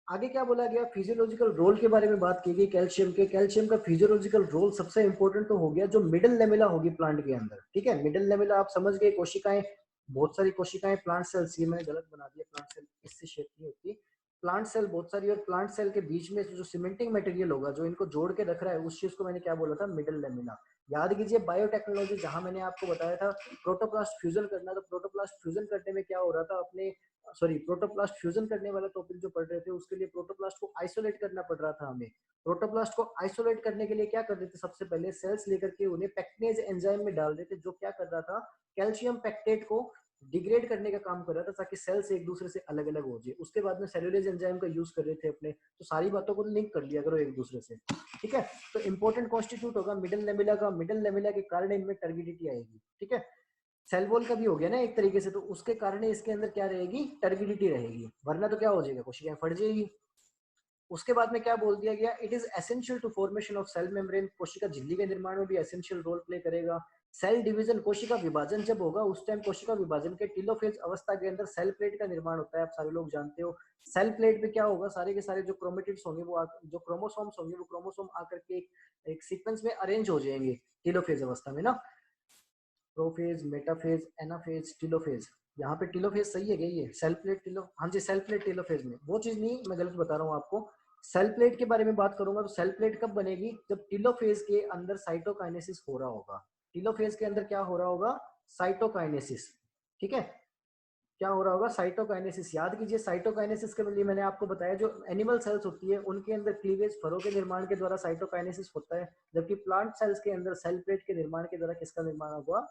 आगे क्या बोला गया, फिजियोलॉजिकल रोल के बारे में बात की गई कैल्शियम के। कैल्शियम का फिजियोलॉजिकल रोल सबसे इंपॉर्टेंट तो हो गया जो मिडिल लेमिला होगी प्लांट के अंदर, ठीक है। मिडिल लेमिला आप समझ गए, कोशिकाएं, बहुत सारी कोशिकाएं, प्लांट सेल्स, ये मैंने गलत बना दिया, प्लांट सेल इससे शेप नहीं होती, प्लांट सेल बहुत सारी, और प्लांट सेल के बीच में जो सीमेंटिंग मटेरियल होगा जो इनको जोड़ के रख रहा है, उस चीज को मैंने क्या बोला था, मिडिल लेमिना। याद कीजिए बायोटेक्नोलॉजी, जहां मैंने आपको बताया था प्रोटोप्लास्ट फ्यूजन करना, तो प्रोटोप्लास्ट फ्यूजन करने में क्या हो रहा था, अपने सॉरी प्रोटोप्लास्ट फ्यूजन करने वाला टॉपिक जो पढ़ रहे थे, उसके लिए प्रोटोप्लास्ट को आइसोलेट करना पड़ रहा था हमें। प्रोटोप्लास्ट को आइसोलेट करने के लिए क्या कर रहे थे, सबसे पहले सेल्स लेकर के उन्हें पेक्टिनेज एंजाइम में डाल देते, जो क्या कर रहा था, कैल्शियम पेक्टेट को डिग्रेड करने का काम कर रहा था, ताकि सेल्स एक दूसरे से अलग अलग हो जाए। उसके बाद में सेलुलोज एंजाइम का यूज कर रहे थे अपने, तो सारी बातों को लिंक कर लिया करो एक दूसरे से, ठीक है। तो इंपॉर्टेंट कॉन्स्टिट्यूट होगा मिडिल लेमिला का, मिडिल लेमिला के कारण इनमें टर्बिडिटी आएगी, ठीक है। सेल वॉल का भी हो गया ना एक तरीके से, तो उसके कारण इसके अंदर क्या रहेगी, टर्बिडिटी रहेगी, वरना तो क्या हो जाएगा, कोशिकाएं फट जाएगी। उसके बाद में क्या बोल दिया गया, it is essential to formation of cell membrane, कोशिका झिल्ली के निर्माण में भी एसेंशियल रोल प्ले करेगा। सेल डिवीजन, कोशिका विभाजन जब होगा उस टाइम कोशिका विभाजन के टीलोफेज अवस्था के अंदर सेल प्लेट का निर्माण होता है, आप सारे लोग जानते हो। सेल प्लेट पे क्या होगा, सारे के सारे जो क्रोमेटिड्स होंगे, वो जो क्रोमोसोम्स होंगे, वो क्रोमोसोम आकर के एक सीक्वेंस में अरेंज हो जाएंगे टीलोफेज अवस्था में ना, प्रोफेज, मेटाफेज, एनाफेज, टीलोफेज। यहाँ पे टीलोफेज सही है क्या, ये सेल प्लेट टीलो, हाँ जी सेल प्लेट टीलोफेज में, वो चीज नहीं, मैं गलत बता रहा हूँ आपको। सेल प्लेट के बारे में बात करूंगा, तो सेल प्लेट कब बनेगी, जब टीलोफेज के अंदर साइटोकाइनेसिस हो रहा होगा। टीलोफेज के अंदर क्या हो रहा होगा, साइटोकाइनेसिस, ठीक है। क्या हो रहा होगा, साइटोकाइनेसिस। याद कीजिए साइटोकाइनेसिस के लिए मैंने आपको बताया जो एनिमल सेल्स होती है उनके अंदर क्लीवेज फरों के निर्माण के द्वारा साइटोकाइनेसिस होता है, जबकि प्लांट सेल्स के अंदर सेल प्लेट के निर्माण के द्वारा किसका निर्माण होगा,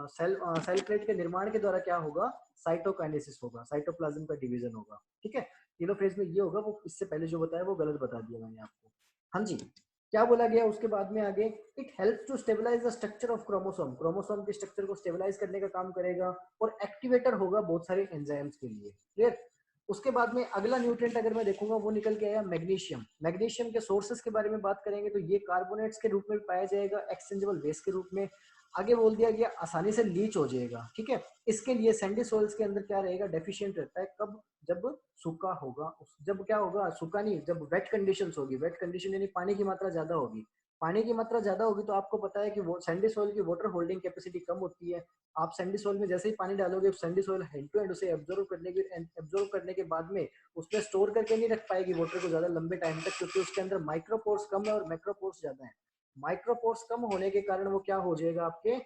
सेल प्लेट के निर्माण के द्वारा क्या होगा, साइटोकाइनेसिस होगा, साइटोप्लाज्म का डिवीजन होगा। ठीक है, टेलोफेज में ये होगा, वो इससे पहले जो बताया वो गलत बता दिया मैंने आपको। हाँ जी, क्या बोला गया उसके बाद में आगे, it helps to stabilise the structure of chromosome, chromosome के स्ट्रक्चर को स्टेबलाइज करने का काम करेगा, और एक्टिवेटर होगा बहुत सारे एंजाइम्स के लिए। क्लियर। उसके बाद में अगला न्यूट्रिएंट अगर मैं देखूंगा वो निकल के आया मैग्नीशियम। मैग्नीशियम के सोर्सेस के बारे में बात करेंगे तो ये कार्बोनेट्स के रूप में पाया जाएगा, एक्सचेंजेबल बेस के रूप में। आगे बोल दिया गया आसानी से लीच हो जाएगा। ठीक है, इसके लिए सैंडी सॉइल्स के अंदर क्या रहेगा, डेफिशिएंट रहता है। कब, जब सूखा होगा, जब क्या होगा, सूखा नहीं, जब वेट कंडीशंस होगी, वेट कंडीशन यानी पानी की मात्रा ज्यादा होगी। पानी की मात्रा ज्यादा होगी तो आपको पता है कि वो सैंडी सॉइल की वाटर होल्डिंग कैपेसिटी कम होती है। आप सैंडी सॉइल में जैसे ही पानी डालोगे, sandy soil hand to hand उसे एब्जॉर्व करने के बाद में उसमें स्टोर करके नहीं रख पाएगी वाटर को ज्यादा लंबे टाइम तक, क्योंकि उसके अंदर माइक्रोपोर्स कम है और मैक्रोपोर्स ज्यादा है। माइक्रोपोर्स कम होने के कारण वो क्या हो जाएगा, आपके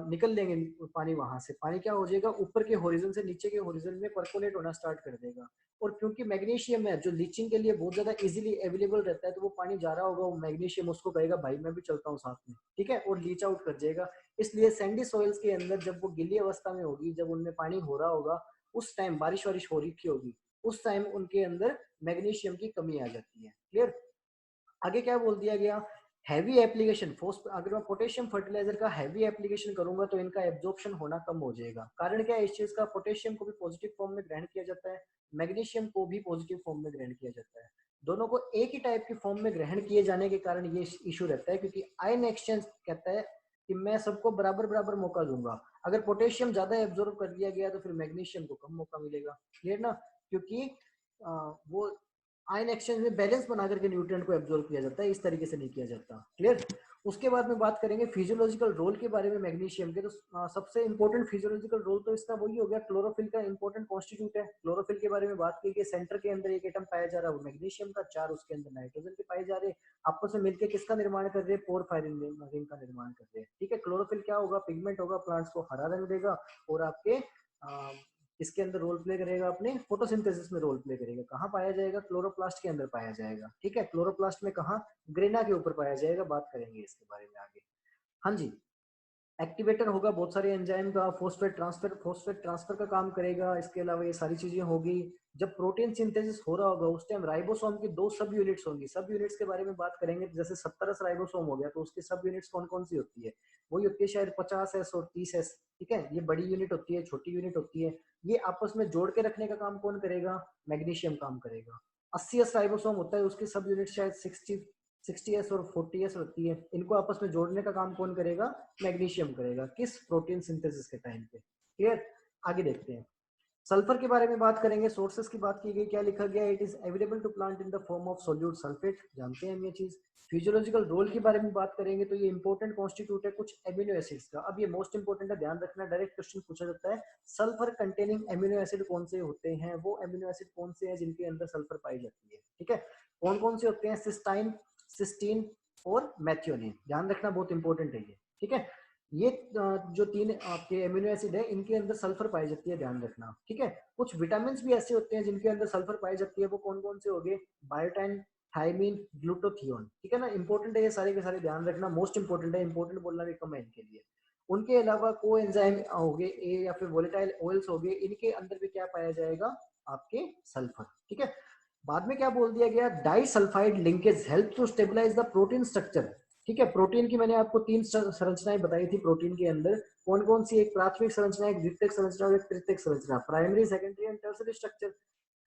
निकल लेंगे पानी, वहां से पानी क्या हो जाएगा, ऊपर के होरिजन से नीचे के होरिजन में परकोलेट होना स्टार्ट कर देगा। और क्योंकि मैग्नीशियम है जो लीचिंग के लिए बहुत ज्यादा इजीली अवेलेबल रहता है, तो वो पानी जा रहा होगा, वो मैग्नीशियम उसको कहेगा भाई मैं भी चलता हूँ साथ में। ठीक है, और लीच आउट कर जाएगा। इसलिए सैंडी सॉइल्स के अंदर जब वो गीली अवस्था में होगी, जब उनमें पानी हो रहा होगा, उस टाइम बारिश वारिश हो रही होगी, उस टाइम उनके अंदर मैग्नीशियम की कमी आ जाती है। क्लियर। आगे क्या बोल दिया गया, हैवी एप्लीकेशन, अगर मैं पोटेशियम फर्टिलाइजर का हैवी एप्लीकेशन करूंगा तो इनका एब्जॉर्प्शन होना कम हो जाएगा। कारण क्या है इस चीज का, पोटेशियम को भी पॉजिटिव फॉर्म में ग्रहण किया जाता है, मैग्नीशियम को भी पॉजिटिव फॉर्म में ग्रहण किया जाता है। दोनों को एक ही टाइप की फॉर्म में ग्रहण किए जाने के कारण ये इशू रहता है, क्योंकि आयन एक्सचेंज कहता है कि मैं सबको बराबर बराबर मौका दूंगा। अगर पोटेशियम ज्यादा एब्जॉर्ब कर लिया गया तो फिर मैग्नीशियम को कम मौका मिलेगा। क्लियर ना, क्योंकि वो आयन एक्सचेंज में बैलेंस बना करके न्यूट्रिएंट को एब्जॉर्ब किया जाता है, इस तरीके से नहीं किया जाता। क्लियर। उसके बाद में बात करेंगे फिजियोलॉजिकल रोल के बारे में मैग्नीशियम के, तो सबसे इंपॉर्टेंट फिजियोलॉजिकल रोल तो इसका वही हो गया, क्लोरोफिल का इंपॉर्टेंट कॉन्स्टिट्यूट है। क्लोरोफिल के बारे में बात की गई, सेंटर के अंदर एक एटम पाया जा रहा है वो मैग्नीशियम का, 4 उसके अंदर नाइट्रोजन के पाए जा रहे हैं, आपस में मिलकर किसका निर्माण कर रहे हैं, पोरफायरिन रिंग का निर्माण कर रहे हैं। ठीक है, क्लोरोफिल क्या होगा, पिगमेंट होगा, प्लांट्स को हरा रंग देगा, और आपके इसके अंदर रोल प्ले करेगा, अपने फोटोसिंथेसिस में रोल प्ले करेगा। कहाँ पाया जाएगा, क्लोरोप्लास्ट के अंदर पाया जाएगा। ठीक है, क्लोरोप्लास्ट में कहाँ, ग्रेना के ऊपर पाया जाएगा, बात करेंगे इसके बारे में आगे। हाँ जी, एक्टिवेटर होगा बहुत सारे एंजाइम का, फोस्फेट ट्रांसफर का काम करेगा। इसके अलावा ये सारी चीजें होगी। जब प्रोटीन सिंथेसिस हो रहा होगा उस टाइम राइबोसोम की 2 सब यूनिट्स होंगी। सब यूनिट्स के बारे में बात करेंगे, जैसे 70 राइबोसोम हो गया तो उसकी सब यूनिट्स कौन कौन सी होती है, वही होती है शायद 50S और 30S। ठीक है, ये बड़ी यूनिट होती है, छोटी यूनिट होती है। ये आपस में जोड़ के रखने का काम कौन करेगा, मैग्नीशियम काम करेगा। 80S राइबोसोम होता है, उसकी सब यूनिट शायद 60S और 40S होती है। इनको आपस में जोड़ने का काम कौन करेगा, मैग्नीशियम करेगा। किस, प्रोटीन सिंथेसिस के टाइम पे। क्लियर। आगे देखते हैं, सल्फर के बारे में बात करेंगे। सोर्सेस की बात की गई, क्या लिखा गया, it is available to plant in the form of solute sulphate, जानते हैं हम ये चीज। फिजियोलॉजिकल रोल के बारे में बात करेंगे तो ये इंपॉर्टेंट कॉन्स्टिट्यूट है कुछ एमिनो एसिड्स का। अब ये मोस्ट इंपॉर्टेंट है, ध्यान रखना, डायरेक्ट क्वेश्चन पूछा जाता है। सल्फर कंटेनिंग एमिनो एसिड कौन से होते हैं, वो एमिनो एसिड कौन से हैं जिनके अंदर सल्फर पाई जाती है। ठीक है, कौन कौन से होते हैं, सिस्टाइन, सिस्टीन और मैथियोनिन, ध्यान रखना, बहुत इंपॉर्टेंट है ये। ठीक है, ये जो 3 आपके एमिनो एसिड है इनके अंदर सल्फर पाई जाती है, ध्यान रखना। ठीक है, कुछ विटामिन भी ऐसे होते हैं जिनके अंदर सल्फर पाई जाती है, वो कौन कौन से हो गए, बायोटाइन, थायमीन, ग्लूटोथियोन। ठीक है ना, इंपॉर्टेंट है ये सारे के सारे, ध्यान रखना, मोस्ट इंपॉर्टेंट है, इंपॉर्टेंट बोलना भी कम है इनके लिए। उनके अलावा को एंजाइम हो गए ए या फिर वोलेटाइल ऑयल्स हो गए, इनके अंदर भी क्या पाया जाएगा, आपके सल्फर। ठीक है, बाद में क्या बोल दिया गया, disulphide linkage help to stabilise the protein structure. ठीक है, प्रोटीन की मैंने आपको 3 संरचनाएं बताई थी प्रोटीन के अंदर, कौन कौन सी, एक प्राथमिक संरचना, एक द्वितीयक संरचना और एक तृतीयक संरचना, primary, secondary and tertiary structure.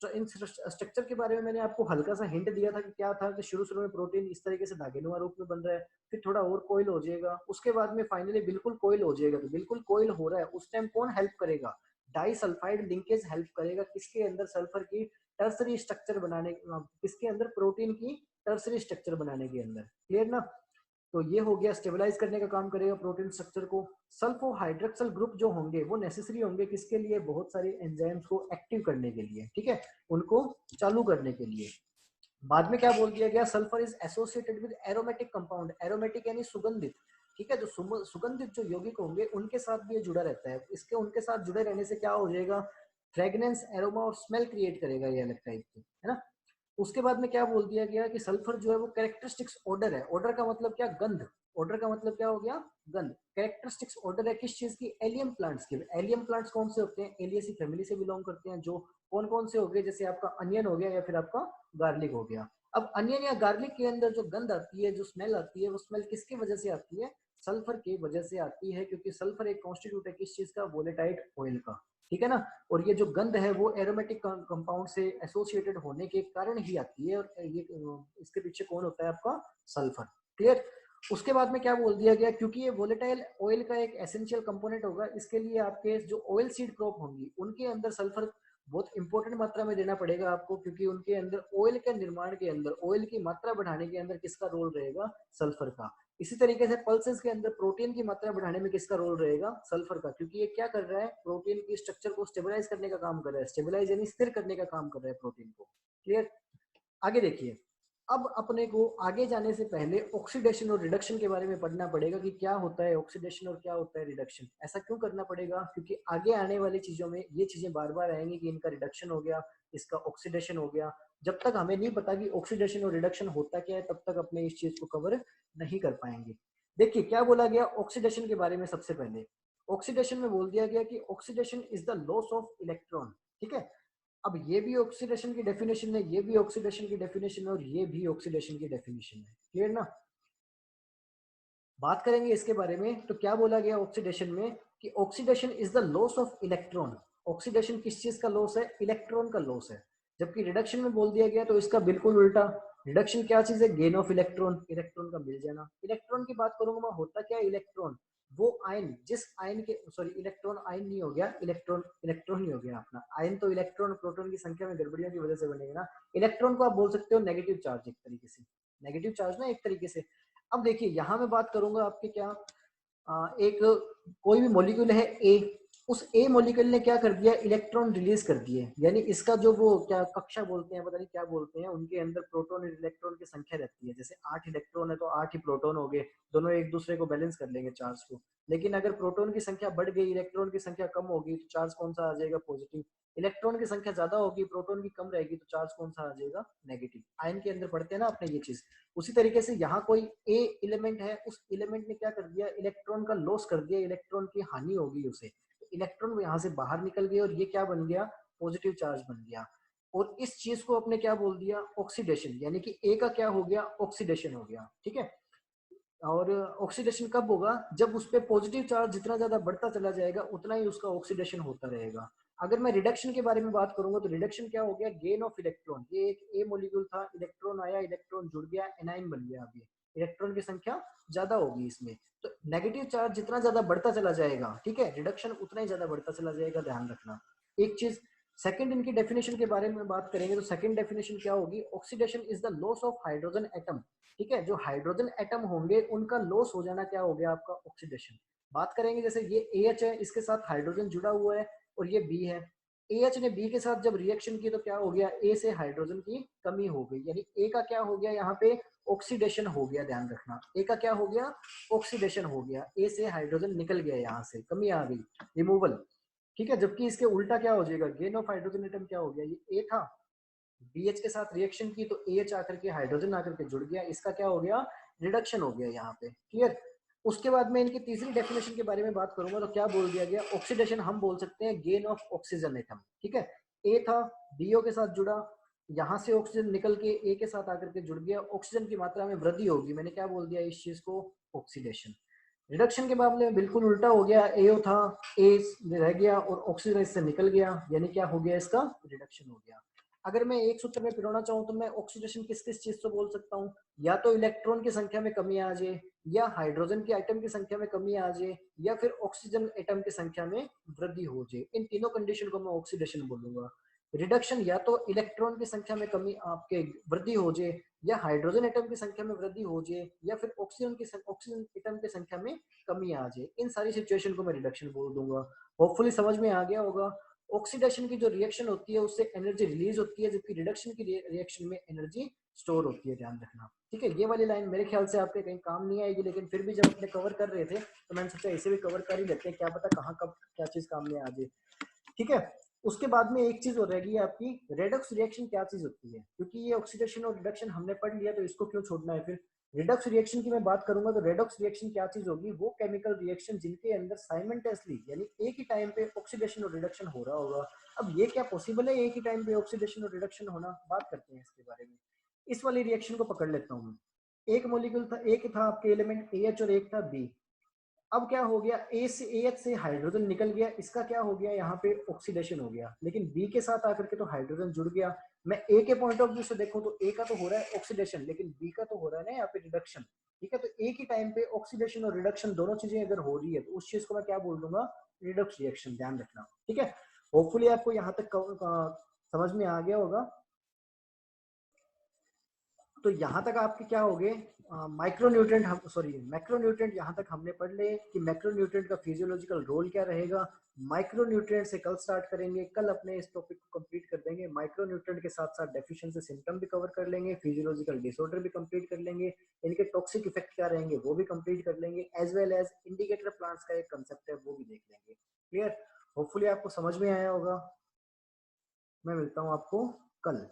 तो इन स्ट्रक्चर के बारे में मैंने आपको हल्का सा हिंट दिया था कि क्या था, कि शुरू शुरू में प्रोटीन इस तरीके से धागेनुमा रूप में बन रहा है, फिर थोड़ा और कोइल हो जाएगा, उसके बाद में फाइनली बिल्कुल कोइल हो जाएगा। तो बिल्कुल कोइल हो रहा है उस टाइम कौन हेल्प करेगा, डाई सल्फाइड लिंकेज हेल्प करेगा, किसके अंदर, सल्फर की टर्सरी स्ट्रक्चर बनाने, किसके अंदर, प्रोटीन की टर्सरी स्ट्रक्चर बनाने के अंदर। क्लियर ना, तो ये हो गया, स्टेबलाइज करने का काम करेगा प्रोटीन स्ट्रक्चर को। सल्फो हाइड्रोक्सल ग्रुप जो होंगे वो नेसेसरी होंगे किसके लिए, बहुत सारे एंजाइम्स को एक्टिव करने के लिए। ठीक है, उनको चालू करने के लिए। बाद में क्या बोल दिया गया, sulphur is associated with aromatic compound, aromatic यानी सुगंधित। ठीक है, जो सुगंधित जो यौगिक होंगे उनके साथ भी ये जुड़ा रहता है। इसके उनके साथ जुड़े रहने से क्या हो जाएगा, फ्रेगनेंस, एरोमा और स्मेल क्रिएट करेगा ये अलग टाइप की, है ना। उसके बाद में क्या बोल दिया गया कि सल्फर जो है वो कैरेक्टरिस्टिक्स ऑर्डर है। ऑर्डर का मतलब क्या, गंध। ऑर्डर का मतलब क्या हो गया, गंध। कैरेक्टरिस्टिक्स ऑर्डर है किस चीज की, एलियम प्लांट्स की। एलियम प्लांट्स कौन से होते हैं, एलियसी फैमिली से बिलोंग करते हैं। जो कौन कौन से हो गए, जैसे आपका अनियन हो गया या फिर आपका गार्लिक हो गया। अब अनियन या गार्लिक के अंदर जो गंध आती है, जो स्मेल आती है, वो स्मेल किसकी वजह से आती है, सल्फर की वजह से आती है, क्योंकि सल्फर एक कॉन्स्टिट्यूट है किस चीज का, वोलेटाइल ऑयल का, ठीक है ना। और ये जो गंध है वो एरोमेटिक कंपाउंड से एसोसिएटेड होने के कारण ही आती है, और ये इसके पीछे कौन होता है आपका, सल्फर। क्लियर। उसके बाद में क्या बोल दिया गया, क्योंकि ये वोलेटाइल ऑयल का एक एसेंशियल कंपोनेंट होगा, इसके लिए आपके जो ऑयल सीड क्रॉप होंगी उनके अंदर सल्फर बहुत इंपॉर्टेंट मात्रा में देना पड़ेगा आपको, क्योंकि उनके अंदर ऑयल के निर्माण के अंदर, ऑयल की मात्रा बढ़ाने के अंदर किसका रोल रहेगा, सल्फर का। इसी तरीके से पल्सेस के अंदर प्रोटीन की मात्रा बढ़ाने में किसका रोल रहेगा, सल्फर का, क्योंकि ये क्या कर रहा है, प्रोटीन की स्ट्रक्चर को स्टेबलाइज करने का काम कर रहा है। स्टेबलाइज यानी स्थिर करने का काम कर रहा है प्रोटीन को। क्लियर। आगे देखिए, अब अपने को आगे जाने से पहले ऑक्सीडेशन और रिडक्शन के बारे में पढ़ना पड़ेगा कि क्या होता है ऑक्सीडेशन और क्या होता है रिडक्शन। ऐसा क्यों करना पड़ेगा, क्योंकि आगे आने वाली चीजों में ये चीजें बार बार आएंगी कि इनका रिडक्शन हो गया, इसका ऑक्सीडेशन हो गया। जब तक हमें नहीं पता कि ऑक्सीडेशन और रिडक्शन होता क्या है, तब तक अपने इस चीज को कवर नहीं कर पाएंगे। देखिए क्या बोला गया ऑक्सीडेशन के बारे में। सबसे पहले ऑक्सीडेशन में बोल दिया गया कि oxidation is the loss of electron, ठीक है। अब ये भी ऑक्सीडेशन की डेफिनेशन है, ये भी ऑक्सीडेशन की डेफिनेशन है, और ये भी ऑक्सीडेशन की डेफिनेशन है। क्लियर ना। बात करेंगे इसके बारे में, तो क्या बोला गया ऑक्सीडेशन में कि oxidation is the loss of electron. Oxidation किस चीज का लॉस है, इलेक्ट्रॉन का लॉस है। जबकि रिडक्शन में बोल दिया गया तो इसका बिल्कुल उल्टा। रिडक्शन क्या चीज है, गेन ऑफ इलेक्ट्रॉन, इलेक्ट्रॉन का मिल जाना। इलेक्ट्रॉन की बात करूंगा मैं, होता क्या है इलेक्ट्रॉन, वो आयन जिस आयन के, सॉरी इलेक्ट्रॉन आयन नहीं हो गया, इलेक्ट्रॉन इलेक्ट्रॉन ही हो गया अपना। आयन तो इलेक्ट्रॉन प्रोटॉन की संख्या में गड़बड़ियों की वजह से बनेगा ना। इलेक्ट्रॉन को आप बोल सकते हो नेगेटिव चार्ज, एक तरीके से नेगेटिव चार्ज ना, एक तरीके से। अब देखिए यहाँ मैं बात करूंगा आपके क्या, एक कोई भी मॉलिक्यूल है ए, उस ए मॉलिक्यूल ने क्या कर दिया, इलेक्ट्रॉन रिलीज कर दिए। यानी इसका जो वो क्या कक्षा बोलते हैं, पता नहीं क्या बोलते हैं, उनके अंदर प्रोटॉन और इलेक्ट्रॉन की संख्या रहती है। जैसे 8 इलेक्ट्रॉन है तो 8 ही प्रोटॉन हो गए, दोनों एक दूसरे को बैलेंस कर लेंगे चार्ज को। लेकिन अगर प्रोटॉन की संख्या बढ़ गई, इलेक्ट्रॉन की संख्या कम होगी, तो चार्ज कौन सा आ जाएगा, पॉजिटिव। इलेक्ट्रॉन की संख्या ज्यादा होगी, प्रोटॉन की कम रहेगी, तो चार्ज कौन सा आ जाएगा, नेगेटिव। आयन के अंदर पढ़ते हैं ना अपने ये चीज। उसी तरीके से यहाँ कोई ए एलिमेंट है, उस एलिमेंट ने क्या कर दिया, इलेक्ट्रॉन का लॉस कर दिया, इलेक्ट्रॉन की हानि होगी उसे, तो इलेक्ट्रॉन यहाँ से बाहर निकल गए और ये क्या बन गया, पॉजिटिव चार्ज बन गया। और इस चीज को अपने क्या बोल दिया, ऑक्सीडेशन। यानी कि ए का क्या हो गया, ऑक्सीडेशन हो गया, ठीक है। और ऑक्सीडेशन कब होगा, जब उस पर पॉजिटिव चार्ज जितना ज्यादा बढ़ता चला जाएगा उतना ही उसका ऑक्सीडेशन होता रहेगा। अगर मैं रिडक्शन के बारे में बात करूंगा तो रिडक्शन क्या हो गया, गेन ऑफ इलेक्ट्रॉन। ये एक ए मॉलिक्यूल था, इलेक्ट्रॉन आया, इलेक्ट्रॉन जुड़ गया, एनाइन बन गया। अभी इलेक्ट्रॉन की संख्या ज्यादा होगी इसमें, तो नेगेटिव चार्ज जितना ज्यादा बढ़ता चला जाएगा, ठीक है, रिडक्शन उतना ही ज्यादा बढ़ता चला जाएगा, ध्यान रखना। एक चीज सेकंड, इनकी डेफिनेशन के बारे में बात करेंगे तो सेकंड डेफिनेशन क्या होगी, oxidation is the loss of hydrogen atom. ठीक है, जो हाइड्रोजन एटम होंगे उनका लॉस हो जाना क्या हो गया आपका, ऑक्सीडेशन। बात करेंगे जैसे ये AH है, इसके साथ हाइड्रोजन जुड़ा हुआ है, और ये B है। AH ने B के साथ जब रिएक्शन की तो क्या हो गया, A से हाइड्रोजन की कमी हो गई, यानी A का क्या हो गया यहाँ पे, ऑक्सीडेशन हो गया। ध्यान रखना, A का क्या हो गया, ऑक्सीडेशन हो गया, A से हाइड्रोजन निकल गया, यहाँ से कमी आ गई, रिमूवल। ठीक है, जबकि इसके उल्टा क्या हो जाएगा, गेन ऑफ हाइड्रोजन एटम क्या हो गया, ये A था, BH के साथ रिएक्शन की तो AH आकर के हाइड्रोजन आकर के जुड़ गया, इसका क्या हो गया, रिडक्शन हो गया यहाँ पे। क्लियर। उसके बाद में इनकी तीसरी डेफिनेशन के बारे में बात करूंगा तो क्या बोल दिया गया, ऑक्सीडेशन हम बोल सकते हैं गेन ऑफ ऑक्सीजन एटम। ठीक है, A था, BO के साथ जुड़ा, यहाँ से ऑक्सीजन निकल के A के साथ आकर के जुड़ गया, ऑक्सीजन की मात्रा में वृद्धि होगी। मैंने क्या बोल दिया इस चीज को, ऑक्सीडेशन। रिडक्शन के मामले में बिल्कुल उल्टा हो गया, AO था, A रह गया और ऑक्सीजन इससे निकल गया, यानी क्या हो गया, इसका रिडक्शन हो गया। अगर मैं एक सूत्र में पिरोना चाहूँ तो मैं ऑक्सीडेशन किस किस चीज से बोल सकता हूँ, या तो इलेक्ट्रॉन की संख्या में कमी आ जाए, या हाइड्रोजन के आइटम की संख्या में कमी आ जाए, या फिर ऑक्सीजन एटम की संख्या में वृद्धि हो जाए। इन तीनों कंडीशन को मैं ऑक्सीडेशन बोलूंगा। रिडक्शन या तो इलेक्ट्रॉन की संख्या में कमी आपके वृद्धि हो जाए, या हाइड्रोजन एटम की संख्या में वृद्धि हो जाए, या फिर ऑक्सीजन एटम की संख्या में कमी आ जाए। इन सारी सिचुएशन को मैं रिडक्शन बोल दूंगा। होपफुली समझ में आ गया होगा। ऑक्सीडेशन की जो रिएक्शन होती है उससे एनर्जी रिलीज होती है, जबकि रिडक्शन की रिएक्शन में एनर्जी स्टोर होती है, ध्यान रखना। ठीक है, ये वाली लाइन मेरे ख्याल से आपके कहीं काम नहीं आएगी, लेकिन फिर भी जब अपने कवर कर रहे थे तो मैंने सोचा इसे भी कवर कर ही लेते हैं, क्या पता कहाँ कब क्या चीज काम में आ जाए। ठीक है, उसके बाद में एक चीज और रहेगी आपकी, रेडॉक्स रिएक्शन क्या चीज होती है, क्योंकि ये ऑक्सीडेशन और रिडक्शन हमने पढ़ लिया तो इसको क्यों छोड़ना है फिर। रिडॉक्स रिएक्शन की मैं बात करूंगा तो रेडॉक्स रिएक्शन क्या चीज होगी, वो केमिकल रिएक्शन जिनके अंदर साइमल्टेनियसली यानी एक ही टाइम पे ऑक्सीडेशन और रिडक्शन हो रहा होगा। अब ये क्या पॉसिबल है एक ही टाइम पे ऑक्सीडेशन और रिडक्शन होना, बात करते हैं इसके बारे में। इस वाली रिएक्शन को पकड़ लेता हूँ मैं। एक मॉलिक्यूल था, एक था आपके एलिमेंट AH और एक था B। अब क्या हो गया, ए से AH से हाइड्रोजन निकल गया, इसका क्या हो गया यहाँ पे ऑक्सीडेशन हो गया, लेकिन बी के साथ आकर के तो हाइड्रोजन जुड़ गया। मैं ए के पॉइंट ऑफ व्यू से देखूं तो ए का तो हो रहा है ऑक्सीडेशन, लेकिन बी का तो हो रहा है ना यहाँ पे रिडक्शन। ठीक है, तो एक ही टाइम पे ऑक्सीडेशन और रिडक्शन दोनों चीजें अगर हो रही है तो उस चीज को मैं क्या बोल दूंगा, रिडक्स रिएक्शन, ध्यान रखना। ठीक है, होपफुली आपको यहाँ तक समझ में आ गया होगा। तो यहाँ तक आपके क्या हो गए, माइक्रोन्यूट्रेंट, हम सॉरी मैक्रोन्यूट्रेंट यहाँ तक हमने पढ़ ले कि मैक्रोन्यूट्रेंट का फिजियोलॉजिकल रोल क्या रहेगा। माइक्रोन्यूट्रेंट से कल स्टार्ट करेंगे, कल अपने इस टॉपिक को कंप्लीट कर देंगे। माइक्रोन्यूट्रेंट के साथ साथ डेफिशिएंसी सिम्टम भी कवर कर लेंगे, फिजियोलॉजिकल डिसऑर्डर भी कंप्लीट कर लेंगे, इनके टॉक्सिक इफेक्ट क्या रहेंगे वो भी कंप्लीट कर लेंगे, as well as indicator plants का एक कंसेप्ट है वो भी देख लेंगे। क्लियर, होपफुली आपको समझ में आया होगा। मैं मिलता हूँ आपको कल।